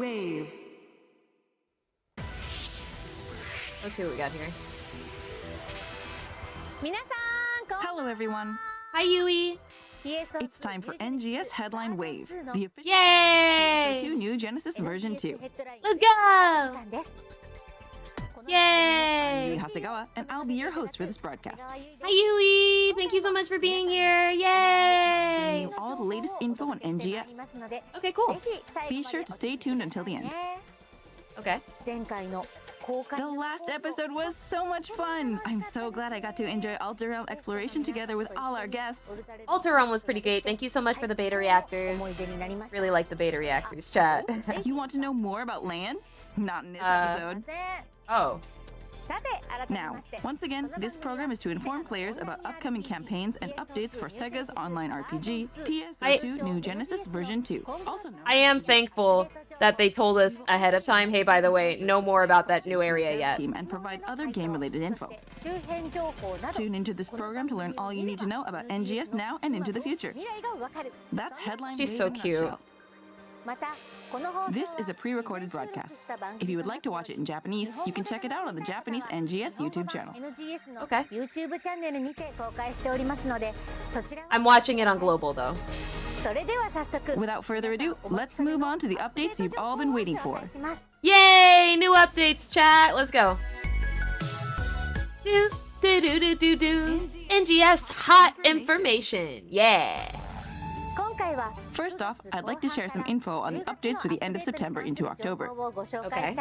wave. Let's see what we got here. Hello, everyone. Hi, Yui. It's time for NGS Headline Wave, the official Yay! PSO2 New Genesis version 2. Let's go! I'm Yay! Yui Hasegawa, and I'll be your host for this broadcast. Hi, Yui. Thank you so much for being here. Yay! Bringing you all the latest info on NGS. Okay, cool. Be sure to stay tuned until the end. Okay. The last episode was so much fun. I'm so glad I got to enjoy Alter Realm exploration together with all our guests. Alter Realm was pretty great. Thank you so much for the beta reactors. Really like the beta reactors, chat. You want to know more about land? Not in this episode. Oh. Now, once again, this program is to inform players about upcoming campaigns and updates for Sega's online RPG, PSO2 New Genesis version 2. Also known I am thankful that they told us ahead of time, hey, by the way, no more about that new area yet. team and provide other game-related info. Tune into this program to learn all you need to know about NGS now and into the future. That's Headline She's Wave so in a cute. nutshell. This is a pre-recorded broadcast. If you would like to watch it in Japanese, you can check it out on the Japanese NGS YouTube channel. Okay. I'm watching it on Global, though. Without further ado, let's move on to the updates you've all been waiting for. Yay! New updates, chat! Let's go. Do, do, do, do, do, do. NGS hot information. Yeah. First off, I'd like to share some info on the updates for the end of September into October. Okay.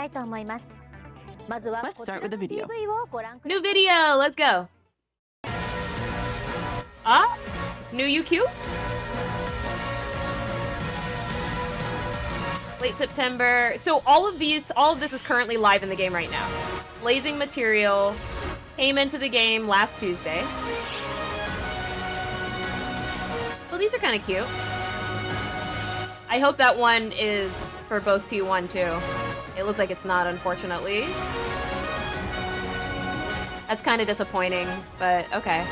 Let's start with the video. New video. Let's go. Ah? New UQ? Late September. So all of this is currently live in the game right now. Blazing Material came into the game last Tuesday. Well, these are kind of cute. I hope that one is for both T1 too. It looks like it's not, unfortunately. That's kind of disappointing, but okay.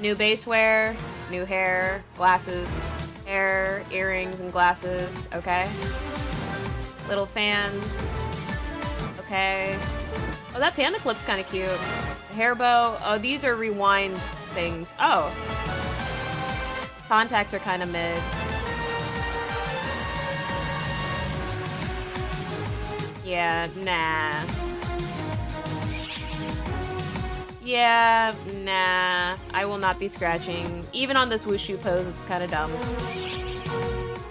New baseware, new hair, glasses, hair, earrings, and glasses. Okay. Little fans. Okay. Oh, that panda clip's kind of cute. Hair bow. Oh, these are rewind things. Oh. Contacts are kind of mid. Yeah, nah. Yeah, nah. I will not be scratching. Even on this wushu pose, it's kind of dumb.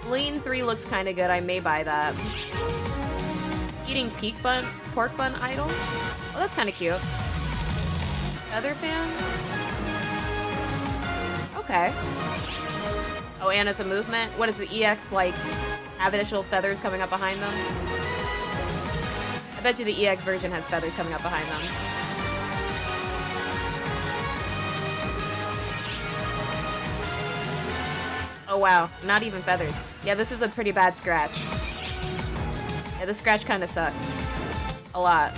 Lean 3 looks kind of good. I may buy that. Eating pork bun idol? Oh, that's kind of cute. Feather fan? Okay. Oh, and as a movement? What is the EX, like, have additional feathers coming up behind them? I bet you the EX version has feathers coming up behind them. Oh, wow. Not even feathers. Yeah, this is a pretty bad scratch. Yeah, this scratch kind of sucks. A lot.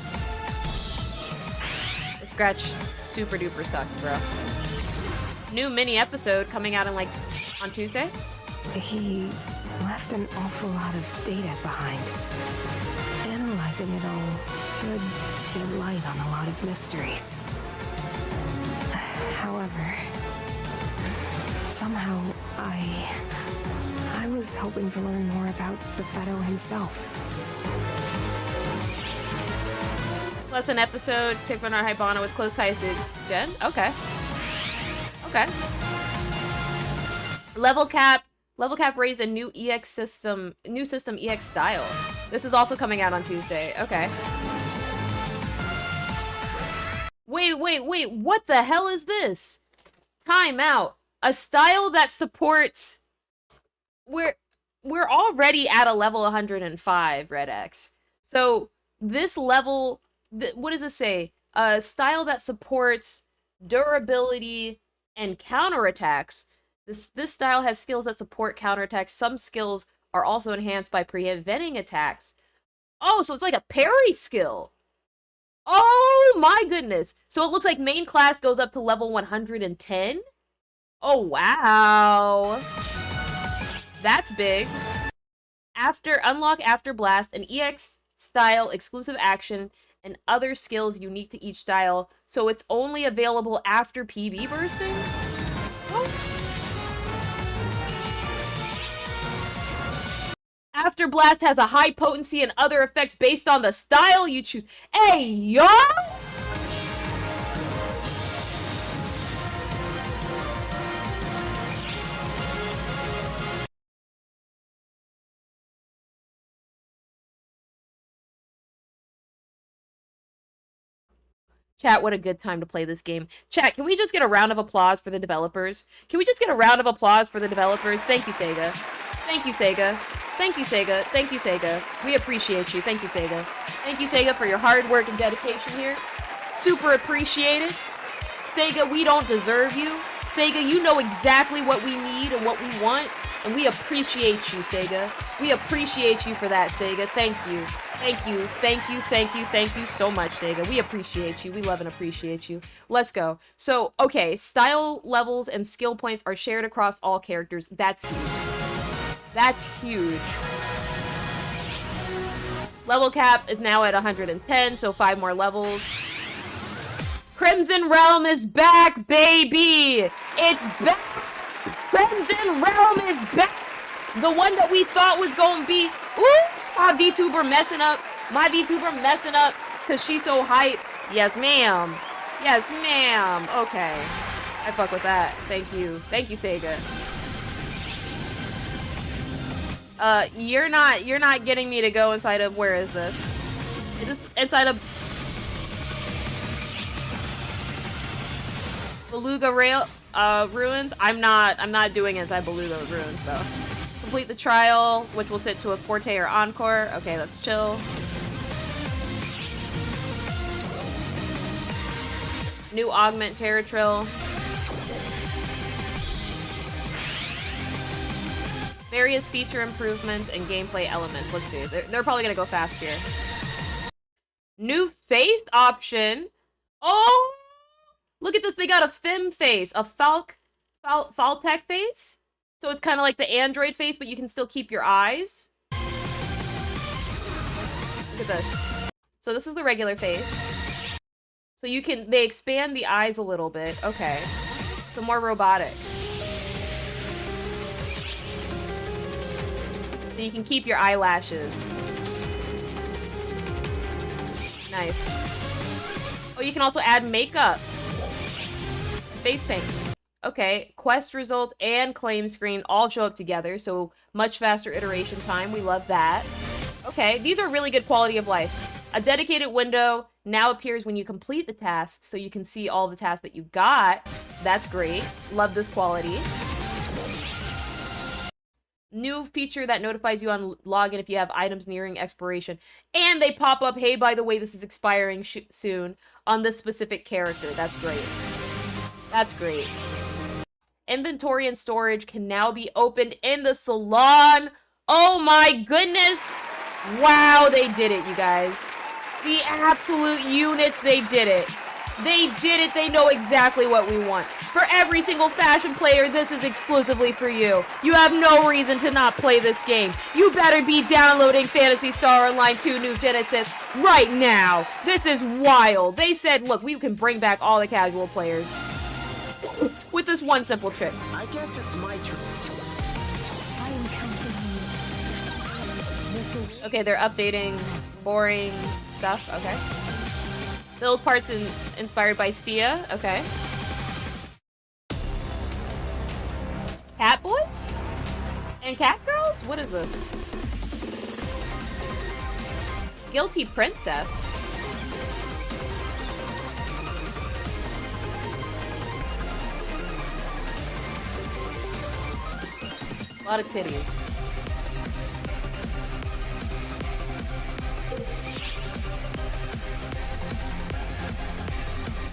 This scratch super duper sucks, bro. New mini episode coming out in, like, on Tuesday? He left an awful lot of data behind. Analyzing it all should shed light on a lot of mysteries. However, somehow I was hoping to learn more about Safeto himself. Plus an episode, Tick Bernard Hibana with close ties to Jen? Okay. Okay. Level cap raised a new system EX style. This is also coming out on Tuesday. Okay. Wait, what the hell is this? Time out. A style that supports... We're already at a level 105, Red X. So this level... what does it say? A style that supports durability and counterattacks. This style has skills that support counterattacks. Some skills are also enhanced by preventing attacks. Oh, so it's like a parry skill. Oh my goodness. So it looks like main class goes up to level 110. Oh, wow. That's big. Unlock After Blast, an EX style exclusive action, and other skills unique to each style, so it's only available after PB bursting? Oh. After Blast has a high potency and other effects based on the style you choose. Hey, yo! Chat, what a good time to play this game. Chat, can we just get a round of applause for the developers? Can we just get a round of applause for the developers? Thank you, Sega. Thank you, Sega. Thank you, Sega. Thank you, Sega. We appreciate you. Thank you, Sega. Thank you, Sega, for your hard work and dedication here. Super appreciated. Sega, we don't deserve you. Sega, you know exactly what we need and what we want, and we appreciate you, Sega. We appreciate you for that, Sega. Thank you. Thank you, thank you, thank you, thank you so much, Sega. We appreciate you. We love and appreciate you. Let's go. So, okay, style levels and skill points are shared across all characters. That's huge. That's huge. Level cap is now at 110, so 5 more levels. Crimson Realm is back, baby! It's back! Crimson Realm is back! The one that we thought was gonna be... Ooh! My VTuber messing up. My VTuber messing up because she's so hype. Yes, ma'am. Yes, ma'am. Okay. I fuck with that. Thank you. Thank you, Sega. You're not getting me to go inside of... Where is this? Is this inside of... Beluga Ruins? I'm not doing inside Beluga Ruins, though. Complete the trial, which will sit to a Forte or Encore. Okay, let's chill. New Augment Terratrill. Various feature improvements and gameplay elements. Let's see. They're probably gonna go fast here. New Faith option. Oh! Look at this. They got a Fim face. A Faltech face. So it's kind of like the Android face, but you can still keep your eyes. Look at this. So this is the regular face. So they expand the eyes a little bit. Okay. So more robotic. So you can keep your eyelashes. Nice. Oh, you can also add makeup. Face paint. Okay, quest result and claim screen all show up together, so much faster iteration time. We love that. Okay, these are really good quality of life. A dedicated window now appears when you complete the tasks, so you can see all the tasks that you got. That's great. Love this quality. New feature that notifies you on login if you have items nearing expiration. And they pop up, hey, by the way, this is expiring soon on this specific character. That's great. That's great. Inventory and storage can now be opened in the salon. Oh my goodness. Wow, they did it, you guys. The absolute units, they did it. They did it. They know exactly what we want. For every single fashion player, this is exclusively for you. You have no reason to not play this game. You better be downloading Phantasy Star Online 2 New Genesis right now. This is wild. They said, look, we can bring back all the casual players with this one simple trick. I guess it's my turn. I am counting on you. Okay, they're updating boring stuff. Okay. Build parts inspired by Sia. Okay. Cat boys? And cat girls? What is this? Guilty princess? A lot of titties.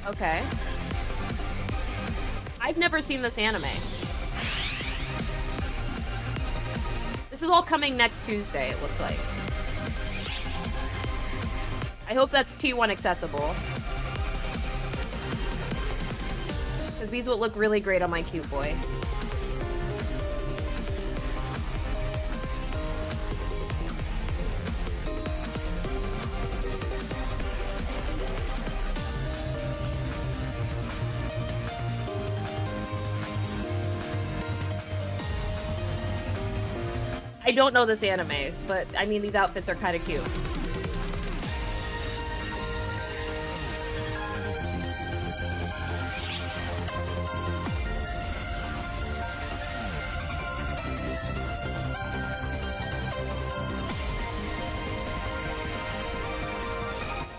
Okay. I've never seen this anime. This is all coming next Tuesday, it looks like. I hope that's T1 accessible. Because these will look really great on my cute boy. I don't know this anime, but I mean, these outfits are kind of cute.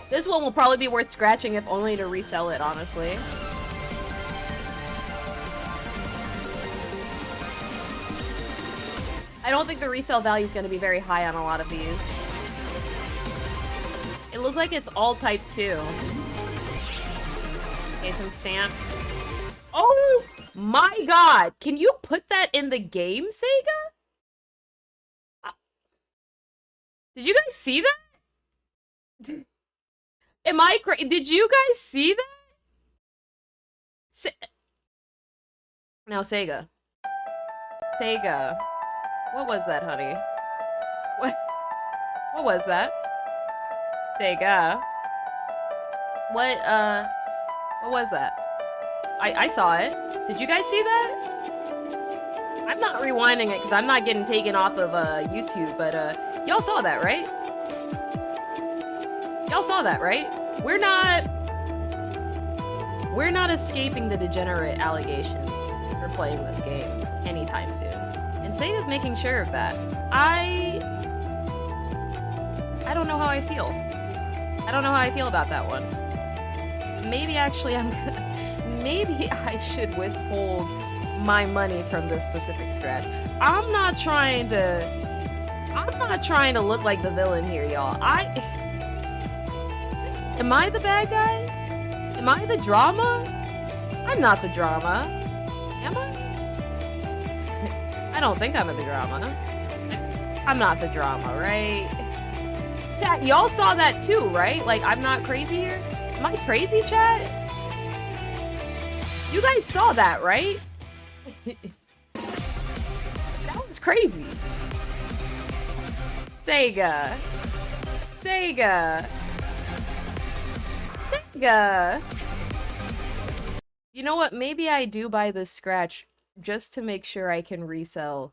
This one will probably be worth scratching if only to resell it, honestly. I don't think the resale value is going to be very high on a lot of these. It looks like it's all type 2. Okay, some stamps. Oh my god! Can you put that in the game, Sega? Did you guys see that? Am I crazy? Did you guys see that? Now, Sega. Sega. What was that, honey? What was that? Sega. What was that? I saw it. Did you guys see that? I'm not rewinding it because I'm not getting taken off of YouTube, but y'all saw that, right? Y'all saw that, right? We're not escaping the degenerate allegations for playing this game anytime soon. And Sega's making sure of that. I don't know how I feel. I don't know how I feel about that one. Maybe actually maybe I should withhold my money from this specific scratch. I'm not trying to look like the villain here, y'all. Am I the bad guy? Am I the drama? I'm not the drama. Am I? I don't think I'm the drama. I'm not the drama, right? Chat, y'all saw that too, right? Like, I'm not crazy here? Am I crazy, chat? You guys saw that, right? That was crazy. Sega. Sega. Sega. You know what? Maybe I do buy this scratch just to make sure I can resell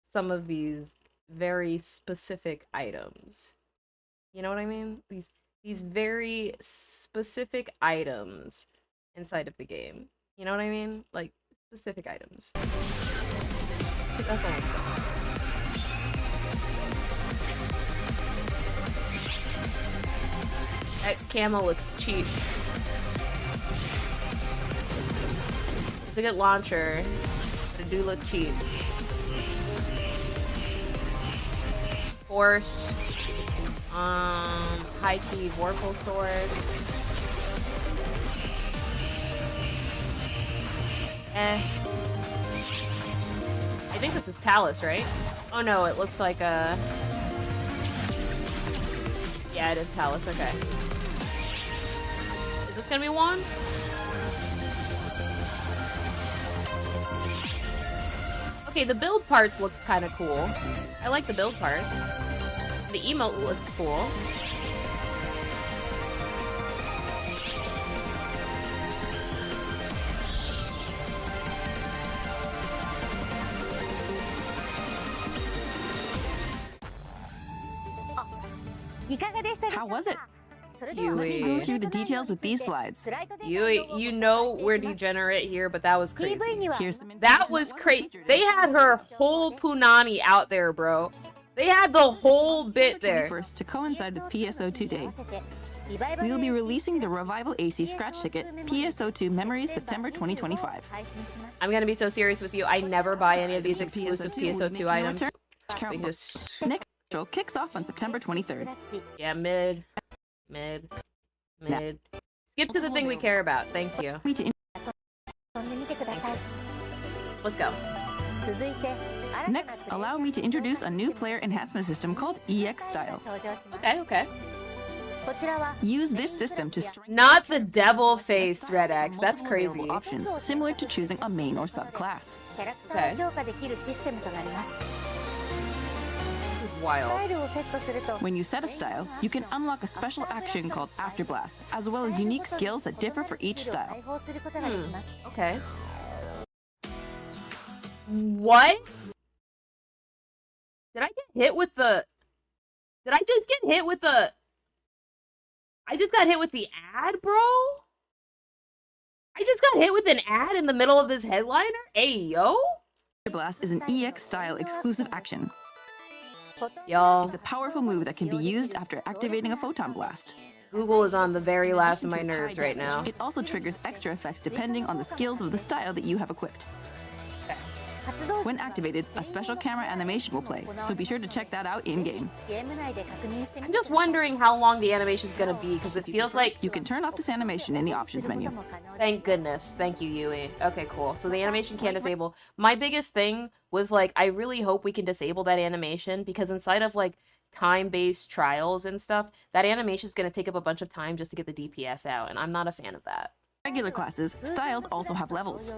some of these very specific items. You know what I mean? These very specific items inside of the game. You know what I mean? Like, specific items. That's all I'm saying. That camo looks cheap. It's a good launcher, but it do look cheap. Force. High key Vorpal sword. I think this is Talus, right? Oh no, it looks like a... Yeah, it is Talus, okay. Is this gonna be one? Okay, the build parts look kind of cool. I like the build parts. The emote looks cool. How was it? Yui. Let me go through the details with these slides. Yui, you know we're degenerate here, but that was crazy. Here's some That was crazy. They had her whole punani out there, bro. They had the whole bit there. First, to coincide with PSO2 Day, we will be releasing the Revival AC scratch ticket, PSO2 Memories, September 2025. I'm gonna be so serious with you. I never buy any of these exclusive PSO2 items. Because... Next show kicks off on September 23rd. Yeah, mid. Skip to the thing we care about. Thank you. Let's go. Next, allow me to introduce a new player enhancement system called EX Style. Okay. Use this system to strengthen Not the devil face, Red X. That's crazy. options, similar to choosing a main or subclass. Okay. Wild. When you set a style, you can unlock a special action called Afterblast, as well as unique skills that differ for each style. Okay. What? Did I get hit with the... Did I just get hit with the... I just got hit with the ad, bro? I just got hit with an ad in the middle of this headliner? Hey, yo? Blast is an EX style exclusive action. Y'all, It's a powerful move that can be used after activating a photon blast. Google is on the very last of my nerves right now. It also triggers extra effects depending on the skills of the style that you have equipped. When activated, a special camera animation will play, so be sure to check that out in-game. I'm just wondering how long the animation's gonna be, because it feels like... You can turn off this animation in the options menu. Thank goodness. Thank you, Yui. Okay, cool. So the animation can disable. My biggest thing was, like, I really hope we can disable that animation, because inside of, like, time-based trials and stuff, that animation's gonna take up a bunch of time just to get the DPS out, and I'm not a fan of that. Regular classes, styles also have levels.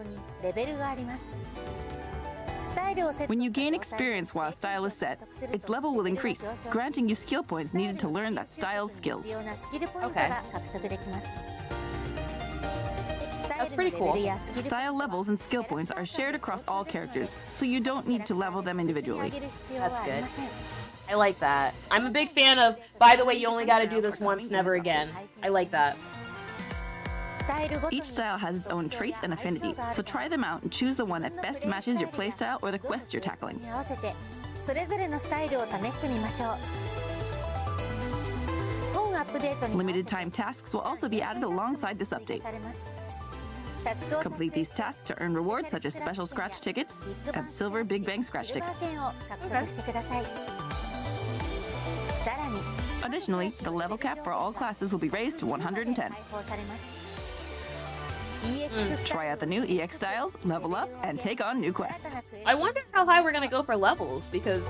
When you gain experience while a style is set, its level will increase, granting you skill points needed to learn that style's skills. Okay. That's pretty cool. Style levels and skill points are shared across all characters, so you don't need to level them individually. That's good. I like that. I'm a big fan of, by the way, you only gotta do this once, never again. I like that. Each style has its own traits and affinity, so try them out and choose the one that best matches your playstyle or the quest you're tackling. Limited time tasks will also be added alongside this update. Complete these tasks to earn rewards such as special scratch tickets and silver Big Bang scratch tickets. Additionally, the level cap for all classes will be raised to 110. Try out the new EX styles, level up, and take on new quests. I wonder how high we're gonna go for levels, because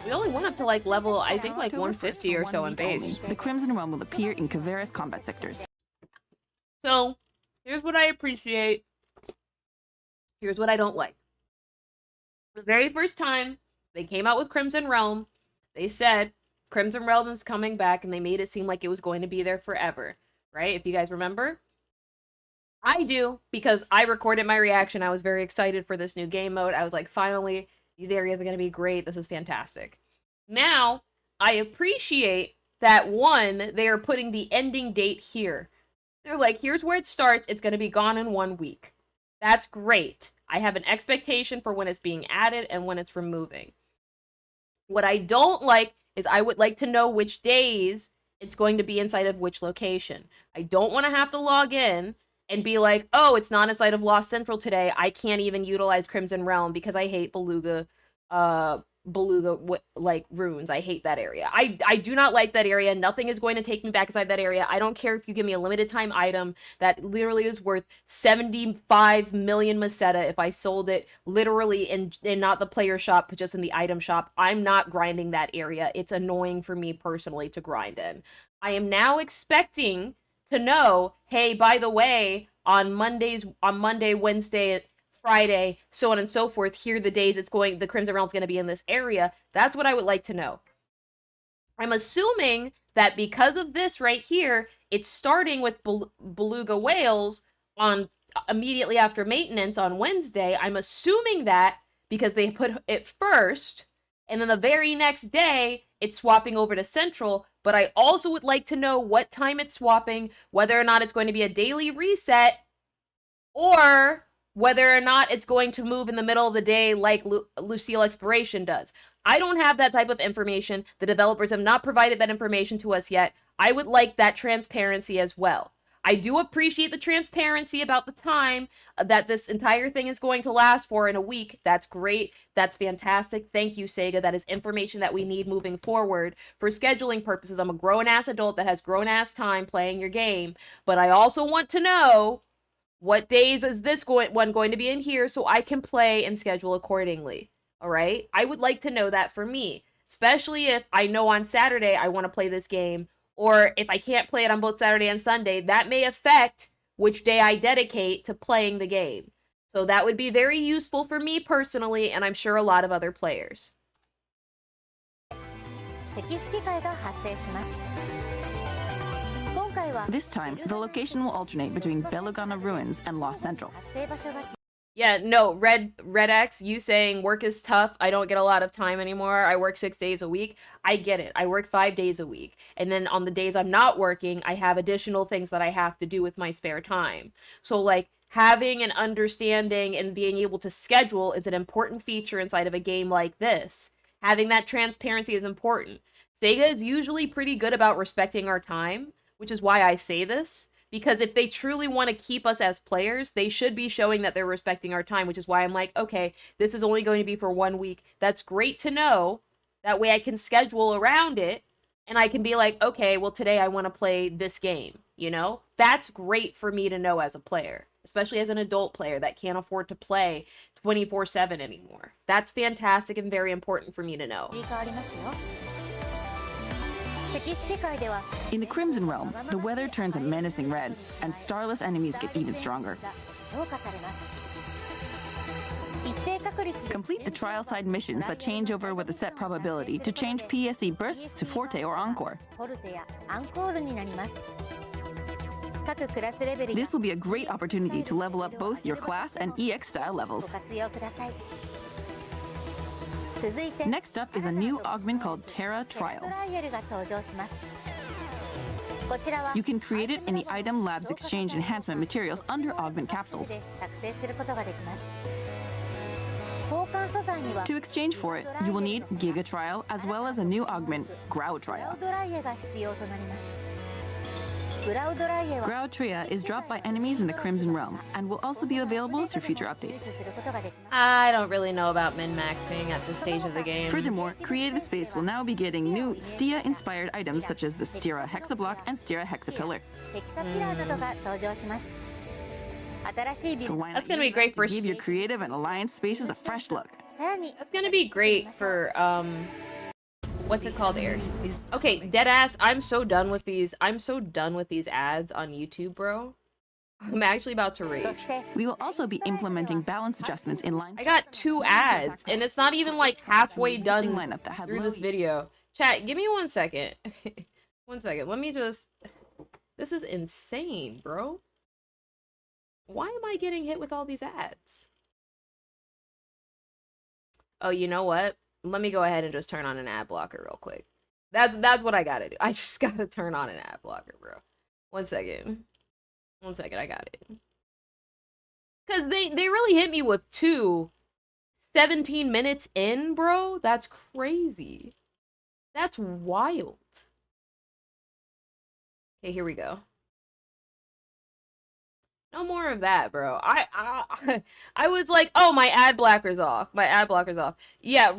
we only went up to, like, level, I think, like, 150 or so in base. The Crimson Realm will appear in Kavera's combat sectors. So, here's what I appreciate. Here's what I don't like. The very first time they came out with Crimson Realm, they said Crimson Realm is coming back, and they made it seem like it was going to be there forever, right? If you guys remember. I do, because I recorded my reaction. I was very excited for this new game mode. I was like, finally, these areas are going to be great. This is fantastic. Now, I appreciate that, one, they are putting the ending date here. They're like, here's where it starts. It's going to be gone in 1 week. That's great. I have an expectation for when it's being added and when it's removing. What I don't like is I would like to know which days it's going to be inside of which location. I don't want to have to log in and be like, oh, it's not inside of Lost Central today. I can't even utilize Crimson Realm because I hate Beluga, like, runes. I hate that area. I do not like that area. Nothing is going to take me back inside that area. I don't care if you give me a limited time item that literally is worth 75 million Meseta if I sold it literally in not the player shop, but just in the item shop. I'm not grinding that area. It's annoying for me personally to grind in. I am now expecting to know, hey, by the way, on Monday, Wednesday, Friday, so on and so forth, here are the days the Crimson Realm's going to be in this area. That's what I would like to know. I'm assuming that because of this right here, it's starting with Beluga Whales on immediately after maintenance on Wednesday. I'm assuming that because they put it first, and then the very next day, it's swapping over to Central, but I also would like to know what time it's swapping, whether or not it's going to be a daily reset, or whether or not it's going to move in the middle of the day like Lucille Exploration does. I don't have that type of information. The developers have not provided that information to us yet. I would like that transparency as well. I do appreciate the transparency about the time that this entire thing is going to last for in a week. That's great. That's fantastic. Thank you, Sega. That is information that we need moving forward for scheduling purposes. I'm a grown-ass adult that has grown-ass time playing your game, but I also want to know what days is this one going to be in here so I can play and schedule accordingly. All right? I would like to know that for me, especially if I know on Saturday I want to play this game, or if I can't play it on both Saturday and Sunday, that may affect which day I dedicate to playing the game. So that would be very useful for me personally, and I'm sure a lot of other players. This time, the location will alternate between Belugana Ruins and Lost Central. Yeah, no, Red X, you saying work is tough. I don't get a lot of time anymore. I work 6 days a week. I get it. I work 5 days a week. And then on the days I'm not working, I have additional things that I have to do with my spare time. So like having an understanding and being able to schedule is an important feature inside of a game like this. Having that transparency is important. Sega is usually pretty good about respecting our time, which is why I say this. Because if they truly want to keep us as players, they should be showing that they're respecting our time, which is why I'm like, okay, this is only going to be for 1 week. That's great to know. That way I can schedule around it, and I can be like, okay, well, today I want to play this game, you know? That's great for me to know as a player, especially as an adult player that can't afford to play 24/7 anymore. That's fantastic and very important for me to know. In the Crimson Realm, the weather turns a menacing red, and starless enemies get even stronger. Complete the trial side missions that change over with a set probability to change PSE bursts to Forte or Encore. This will be a great opportunity to level up both your class and EX style levels. Next up is a new augment called Terra Trial. You can create it in the Item Labs Exchange enhancement materials under augment capsules. To exchange for it, you will need Giga Trial as well as a new augment, Grau Trial. Grau Tria is dropped by enemies in the Crimson Realm and will also be available through future updates. I don't really know about min-maxing at this stage of the game. Furthermore, Creative Space will now be getting new Stia-inspired items such as the Stira Hexablock and Stira Hexapillar. So why not That's gonna be great for give your creative and alliance spaces a fresh look. That's gonna be great for what's it called, Eric? Okay, deadass, I'm so done with these. I'm so done with these ads on YouTube, bro. I'm actually about to rage. We will also be implementing balance adjustments in line. I got 2 ads, and it's not even like halfway done through this video. Chat, give me 1 second. 1 second. Let me just... This is insane, bro. Why am I getting hit with all these ads? Oh, you know what? Let me go ahead and just turn on an ad blocker real quick. That's what I gotta do. I just gotta turn on an ad blocker, bro. 1 second. 1 second, I got it. Because they really hit me with 2 17 minutes in, bro. That's crazy. That's wild. Okay, here we go. No more of that, bro. I was like, oh, my ad blocker's off. My ad blocker's off. Yeah,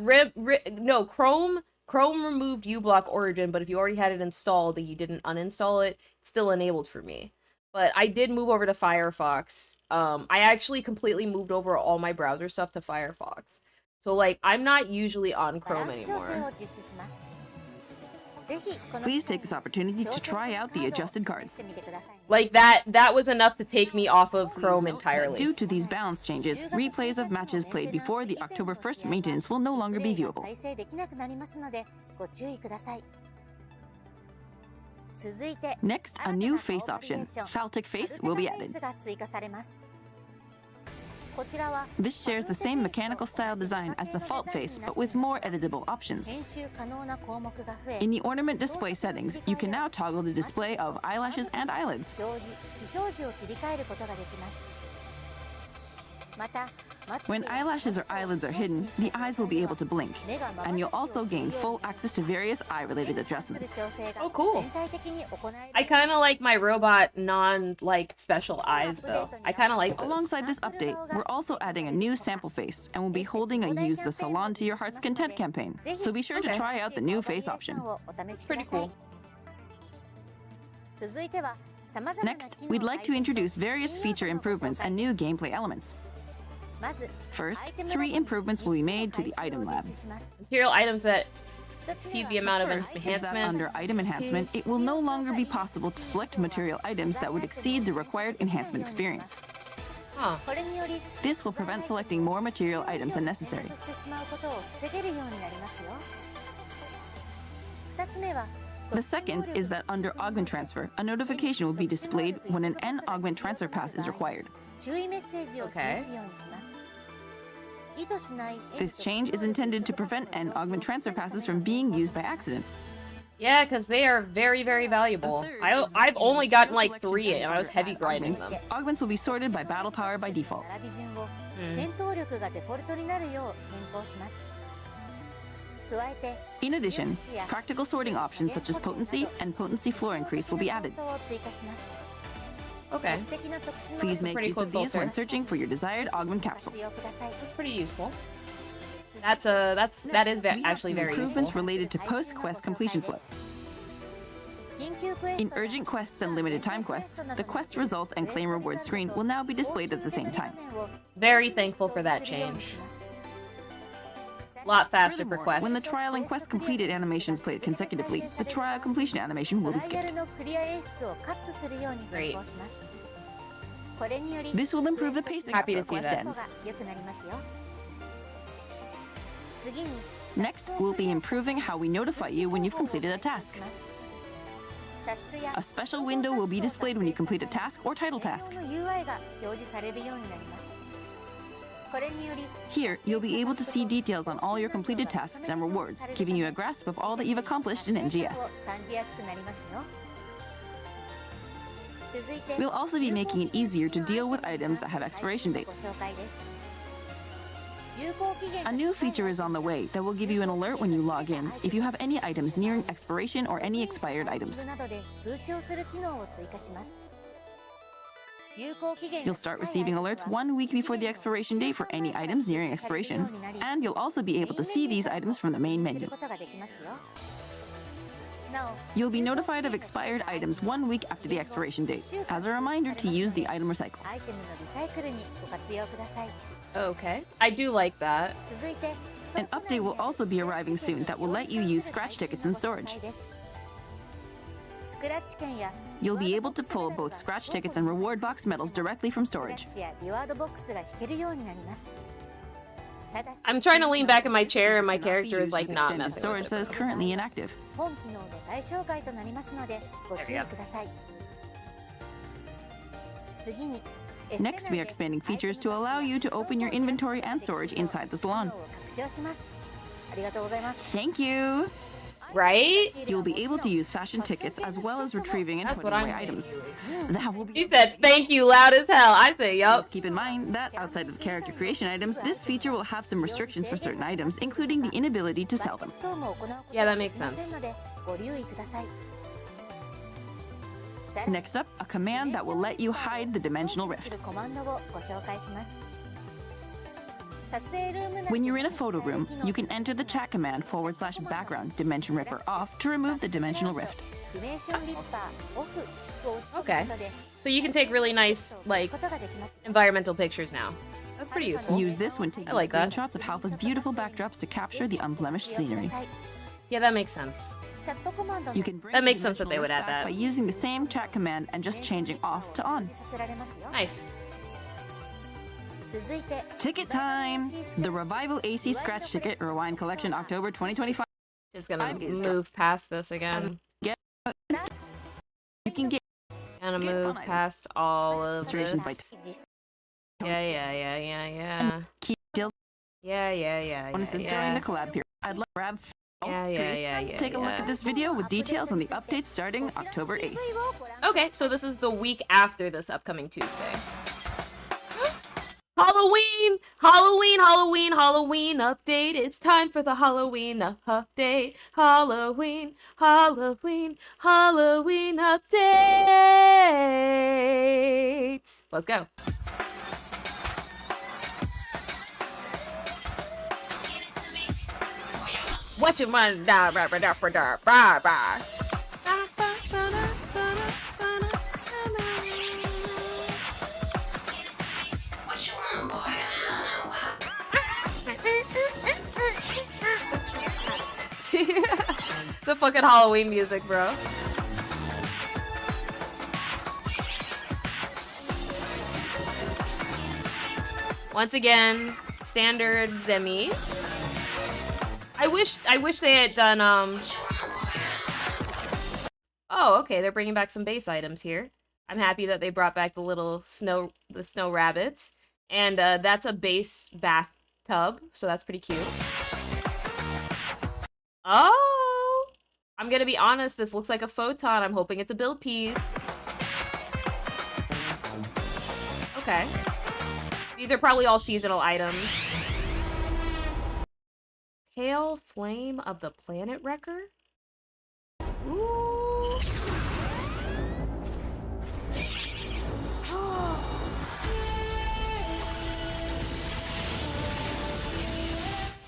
no, Chrome removed uBlock Origin, but if you already had it installed and you didn't uninstall it, it's still enabled for me. But I did move over to Firefox. I actually completely moved over all my browser stuff to Firefox. So, like, I'm not usually on Chrome anymore. Please take this opportunity to try out the adjusted cards. Like, that was enough to take me off of Chrome entirely. Due to these balance changes, replays of matches played before the October 1st maintenance will no longer be viewable. Next, a new face option, Phaltic Face, will be added. This shares the same mechanical style design as the Fault Face, but with more editable options. In the ornament display settings, you can now toggle the display of eyelashes and eyelids. When eyelashes or eyelids are hidden, the eyes will be able to blink, and you'll also gain full access to various eye-related adjustments. Oh, cool. I kind of like my robot special eyes, though. I kind of like those. Alongside this update, we're also adding a new sample face, and we'll be holding a Use the Salon to Your Heart's Content campaign. So be sure to try out the new face option. It's pretty cool. Next, we'd like to introduce various feature improvements and new gameplay elements. First, 3 improvements will be made to the item lab. Material items that exceed the amount of enhancement. Under item enhancement, it will no longer be possible to select material items that would exceed the required enhancement experience. Huh. This will prevent selecting more material items than necessary. The second is that under augment transfer, a notification will be displayed when an N augment transfer pass is required. Okay. This change is intended to prevent and augment transfer passes from being used by accident. Yeah, because they are very, very valuable. I've only gotten like 3 and I was heavy grinding them. Augments will be sorted by battle power by default. In addition, practical sorting options such as potency and potency floor increase will be added. Okay. Please make pretty use cool of these filter. when searching for your desired augment capsule. That's pretty useful. That is actually very Improvements useful. related to post-quest completion flow. In urgent quests and limited time quests, the quest results and claim reward screen will now be displayed at the same time. Very thankful for that change. A lot faster per Furthermore, quest. when the trial and quest completed animations played consecutively, the trial completion animation will be skipped. Great. This will improve the pacing Happy to after see quest that. ends. Next, we'll be improving how we notify you when you've completed a task. A special window will be displayed when you complete a task or title task. Here, you'll be able to see details on all your completed tasks and rewards, giving you a grasp of all that you've accomplished in NGS. We'll also be making it easier to deal with items that have expiration dates. A new feature is on the way that will give you an alert when you log in if you have any items nearing expiration or any expired items. You'll start receiving alerts 1 week before the expiration date for any items nearing expiration, and you'll also be able to see these items from the main menu. You'll be notified of expired items 1 week after the expiration date, as a reminder to use the item recycle. Okay. I do like that. An update will also be arriving soon that will let you use scratch tickets in storage. You'll be able to pull both scratch tickets and reward box medals directly from storage. I'm trying to lean back in my chair and my Cannot be character is used like with not extended messing storage with that it. is currently inactive. Next, we are expanding features to allow you to open your inventory and storage inside the salon. Thank you! Right? You'll be able to use fashion tickets as well as retrieving and That's putting what away I'm items. saying. That will be. He said thank you loud as hell. I say yup. Keep in mind that outside of the character creation items, this feature will have some restrictions for certain items, including the inability to sell them. Yeah, that makes sense. Next up, a command that will let you hide the dimensional rift. When you're in a photo room, you can enter the chat command /background dimension ripper off to remove the dimensional rift. Okay. So you can take really nice, like, environmental pictures now. That's pretty useful. Use this when taking I like that. screenshots of Halfa's beautiful backdrops to capture the unblemished scenery. Yeah, that makes sense. You can bring That the makes sense that dimensional they would rift add back that. by using the same chat command and just changing off to on. Nice. Ticket time! The Revival AC Scratch Ticket Rewind Collection October 2025. Just gonna move past this again. You can get Gonna move past all of illustrations by this. Yeah. key details Yeah. bonuses during the collab period. I'd like to grab. Yeah. Take a look at this video with details on the updates starting October 8th. Okay, so this is the week after this upcoming Tuesday. Halloween update. It's time for the Halloween update. Halloween update. Let's go. What you want? The fucking Halloween music, bro. Once again, standard Zemi. I wish they had done Oh, okay, they're bringing back some base items here. I'm happy that they brought back the snow rabbits. And that's a base bathtub, so that's pretty cute. Oh! I'm gonna be honest, this looks like a photon. I'm hoping it's a build piece. Okay. These are probably all seasonal items. Pale Flame of the Planet Wrecker? Ooh.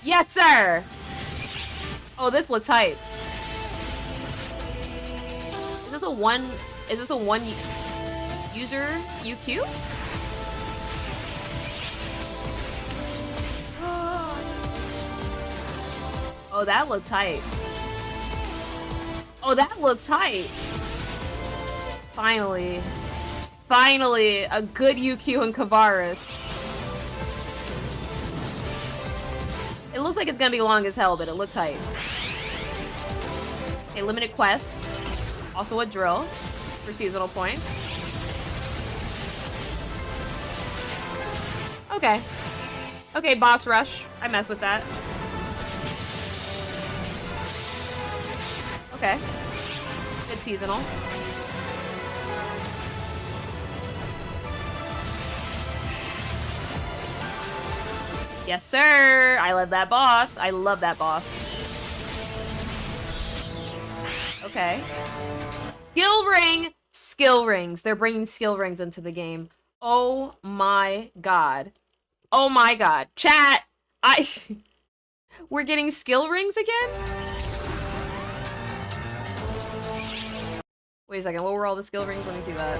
Yes, sir! Oh, this looks hype. Is this a one user UQ? Oh, that looks hype. Oh, that looks hype. Finally. Finally, a good UQ in Kavaris. It looks like it's gonna be long as hell, but it looks hype. Okay, limited quest. Also a drill for seasonal points. Okay. Okay, boss rush. I mess with that. Okay. Good seasonal. Yes, sir! I love that boss. I love that boss. Okay. Skill ring! Skill rings. They're bringing skill rings into the game. Oh my god. Oh my god. Chat! We're getting skill rings again? Wait a second, what were all the skill rings? Let me see that.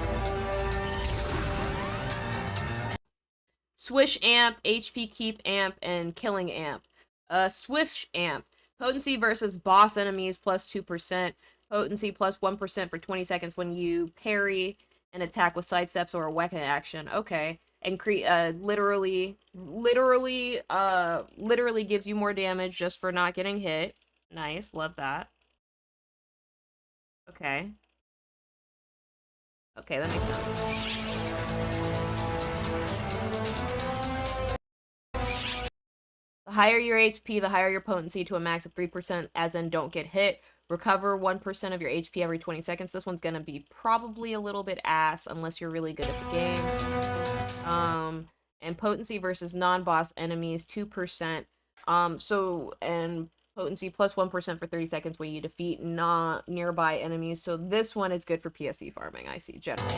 Swish amp, HP keep amp, and killing amp. Swish amp. Potency versus boss enemies plus 2%. Potency plus 1% for 20 seconds when you parry an attack with sidesteps or a weapon action. Okay. And literally gives you more damage just for not getting hit. Nice, love that. Okay. Okay, that makes sense. The higher your HP, the higher your potency to a max of 3%, as in don't get hit. Recover 1% of your HP every 20 seconds. This one's gonna be probably a little bit ass unless you're really good at the game. And potency versus non-boss enemies, 2%. And potency plus 1% for 30 seconds when you defeat not nearby enemies. So this one is good for PSE farming, I see, general.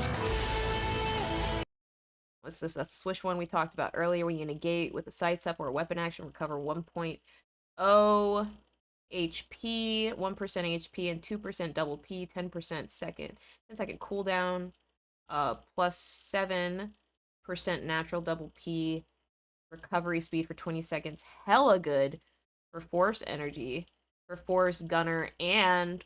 What's this? That's the swish one we talked about earlier. When you negate with a sidestep or a weapon action, recover 1.0 HP, 1% HP, and 2% double P, 10% second. 10-second cooldown, plus 7% natural double P, recovery speed for 20 seconds. Hella good for force energy, for force gunner, and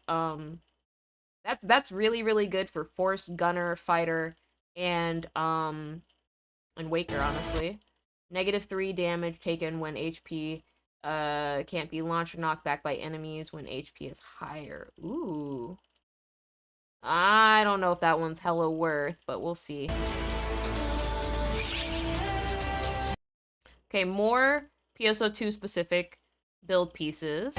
that's really, really good for force gunner, fighter, and Waker, honestly. -3 damage taken when HP can't be launched or knocked back by enemies when HP is higher. Ooh. I don't know if that one's hella worth, but we'll see. Okay, more PSO2 specific build pieces.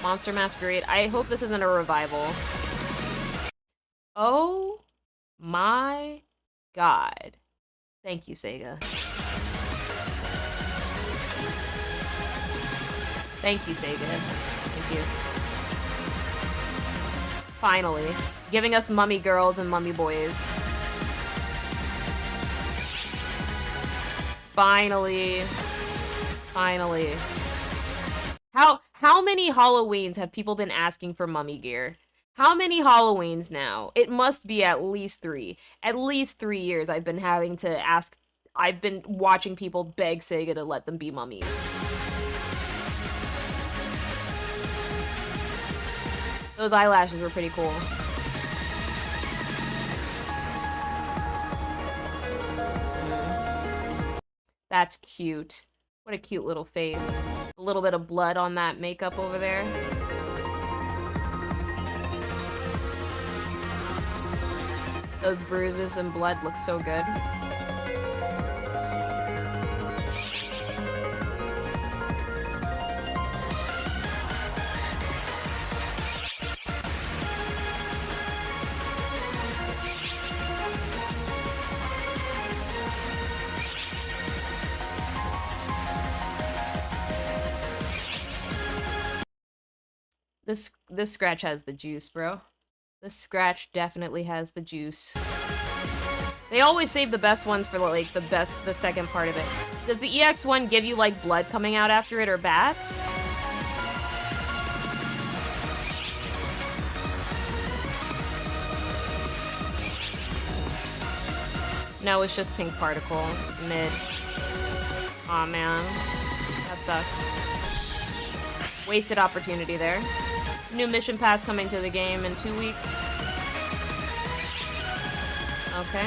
Monster Masquerade. I hope this isn't a revival. Oh my god. Thank you, Sega. Thank you, Sega. Thank you. Finally. Giving us mummy girls and mummy boys. Finally. Finally. How many Halloweens have people been asking for mummy gear? How many Halloweens now? It must be at least 3. At least 3 years I've been having to ask. I've been watching people beg Sega to let them be mummies. Those eyelashes were pretty cool. That's cute. What a cute little face. A little bit of blood on that makeup over there. Those bruises and blood look so good. This scratch has the juice, bro. This scratch definitely has the juice. They always save the best ones for like the second part of it. Does the EX one give you like blood coming out after it or bats? No, it's just pink particle mid. Aw, man. That sucks. Wasted opportunity there. New mission pass coming to the game in 2 weeks. Okay.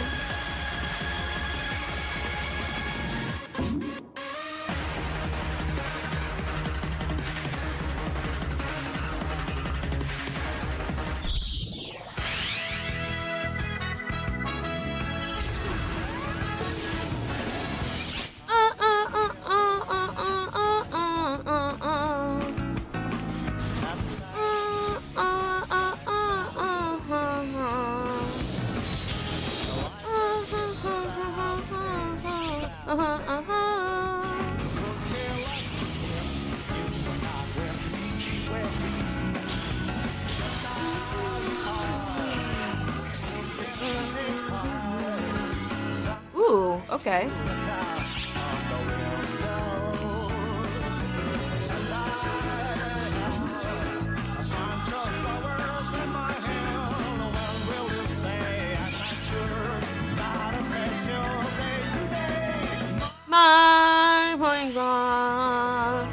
Ooh, okay. My point gone.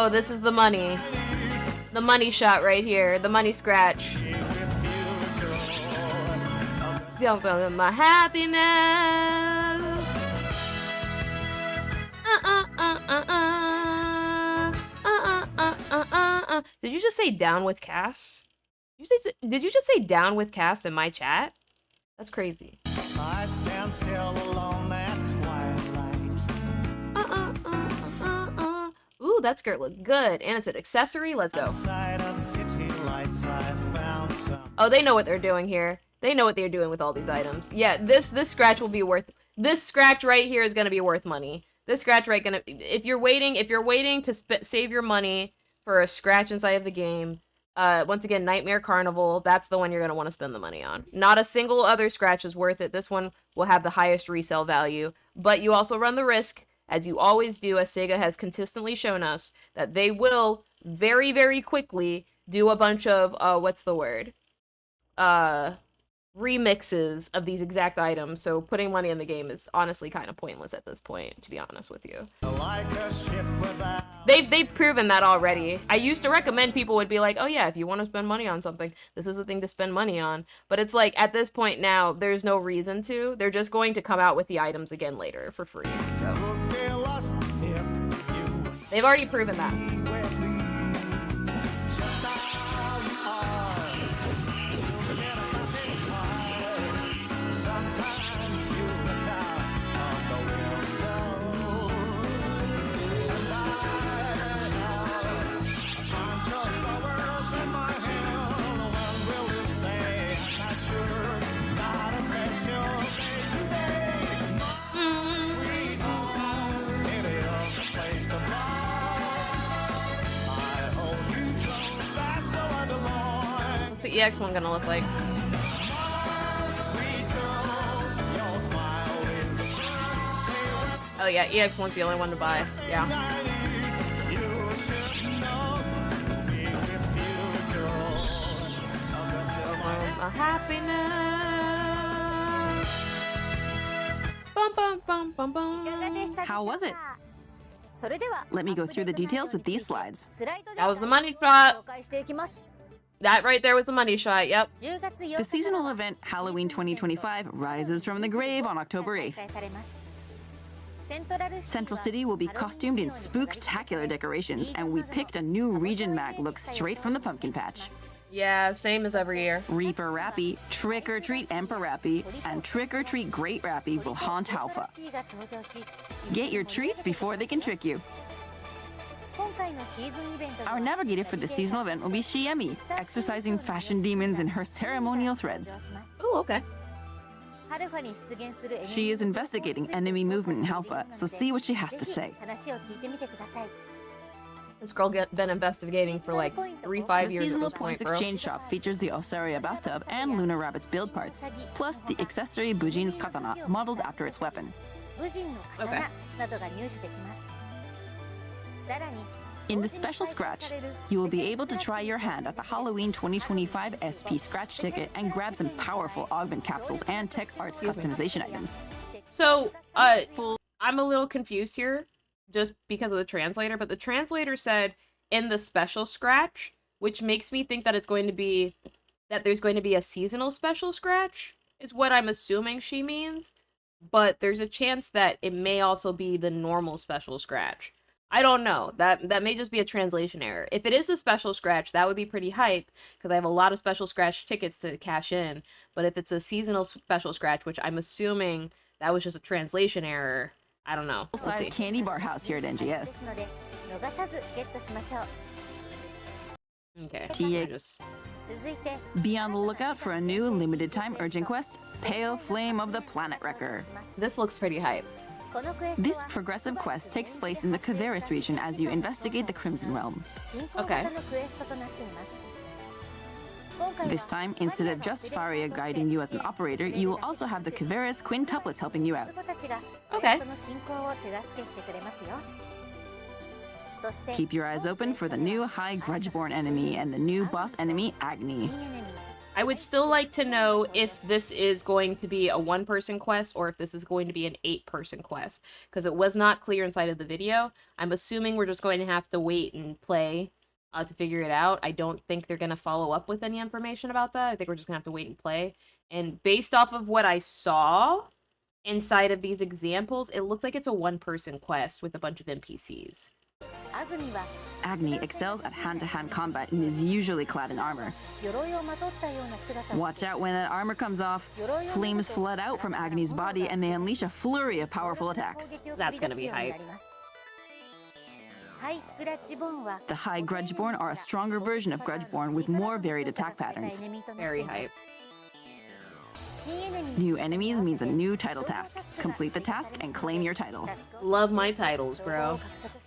Oh, this is the money. The money shot right here. The money scratch. Don't feel my happiness. Did you just say down with Cass? Did you just say down with Cass in my chat? That's crazy. I stand still alone that twilight. Ooh, that skirt looked good. And it's an accessory. Let's go. Oh, they know what they're doing here. They know what they're doing with all these items. Yeah, this scratch will be worth. This scratch right here is gonna be worth money. This scratch right gonna. If you're waiting to save your money for a scratch inside of the game, once again, Nightmare Carnival. That's the one you're gonna want to spend the money on. Not a single other scratch is worth it. This one will have the highest resale value, but you also run the risk, as you always do, as Sega has consistently shown us, that they will very, very quickly do a bunch of what's the word? Remixes of these exact items, so putting money in the game is honestly kind of pointless at this point, to be honest with you. They've proven that already. I used to recommend people would be like, oh yeah, if you want to spend money on something, this is the thing to spend money on. But it's like, at this point now, there's no reason to. They're just going to come out with the items again later for free, so. They've already proven that. What's the EX one gonna look like? Oh yeah, EX one's the only one to buy. Yeah. My happiness. Bum, bum, bum, bum, bum. How was it? Let me go through the details with these slides. That was the money shot. That right there was the money shot, yep. The seasonal event Halloween 2025 rises from the grave on October 8th. Central City will be costumed in spooktacular decorations, and we picked a new region mag look straight from the pumpkin patch. Yeah, same as every year. Reaper Rappy, Trick or Treat Emperor Rappy, and Trick or Treat Great Rappy will haunt Halfa. Get your treats before they can trick you. Our navigator for the seasonal event will be Shiemi, exercising fashion demons in her ceremonial threads. Oh, okay. She is investigating enemy movement in Halfa, so see what she has to say. This girl been investigating for like 3-5 years at this point, bro. Exchange shop features the Osaria bathtub and Luna Rabbit's build parts, plus the accessory Bujin's katana, modeled after its weapon. Okay. In the special scratch, you will be able to try your hand at the Halloween 2025 SP scratch ticket and grab some powerful augment capsules and tech arts customization items. So, I'm a little confused here, just because of the translator, but the translator said in the special scratch, which makes me think that it's going to be, that there's going to be a seasonal special scratch, is what I'm assuming she means, but there's a chance that it may also be the normal special scratch. I don't know. That may just be a translation error. If it is the special scratch, that would be pretty hype, because I have a lot of special scratch tickets to cash in, but if it's a seasonal special scratch, which I'm assuming that was just a translation error, I don't know. We'll see. Candy bar house here at NGS. Okay. Be on the lookout for a new limited time urgent quest, Pale Flame of the Planet Wrecker. This looks pretty hype. This progressive quest takes place in the Kavaris region as you investigate the Crimson Realm. Okay. This time, instead of just Faria guiding you as an operator, you will also have the Kavaris quintuplets helping you out. Okay. Keep your eyes open for the new High Grudgeborn enemy and the new boss enemy, Agni. I would still like to know if this is going to be a 1-person quest or if this is going to be an 8-person quest, because it was not clear inside of the video. I'm assuming we're just going to have to wait and play to figure it out. I don't think they're going to follow up with any information about that. I think we're just going to have to wait and play. And based off of what I saw inside of these examples, it looks like it's a 1-person quest with a bunch of NPCs. Agni excels at hand-to-hand combat and is usually clad in armor. Watch out when that armor comes off. Flames flood out from Agni's body and they unleash a flurry of powerful attacks. That's gonna be hype. The High Grudgeborn are a stronger version of Grudgeborn with more varied attack patterns. Very hype. New enemies means a new title task. Complete the task and claim your title. Love my titles, bro.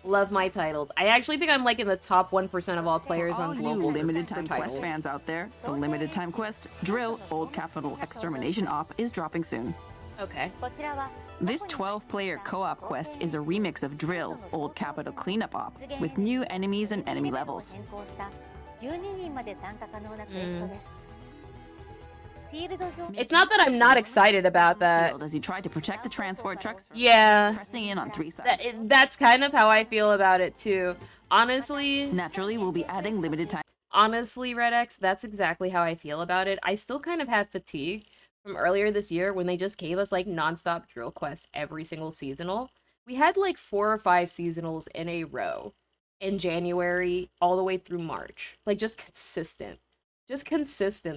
Love my titles. I actually think I'm like in the top 1% of all players on global limited time quest fans out there. The limited time quest Drill Old Capital Extermination Op is dropping soon. Okay. This 12-player co-op quest is a remix of Drill Old Capital Cleanup Op with new enemies and enemy levels. It's not that I'm not excited about that. As you try to protect the transport trucks, yeah, pressing in on 3 sides. That's kind of how I feel about it too. Honestly, naturally, we'll be adding limited time. Honestly, Red X, that's exactly how I feel about it. I still kind of have fatigue from earlier this year when they just gave us like non-stop drill quests every single seasonal. We had like 4 or 5 seasonals in a row in January all the way through March. Like just consistent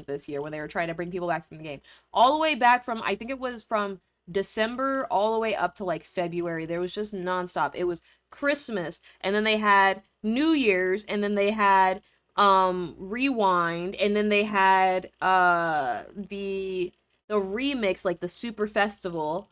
this year when they were trying to bring people back from the game. All the way back from, I think it was from December all the way up to like February. There was just nonstop. It was Christmas, and then they had New Year's, and then they had Rewind, and then they had the remix, like the Super Festival.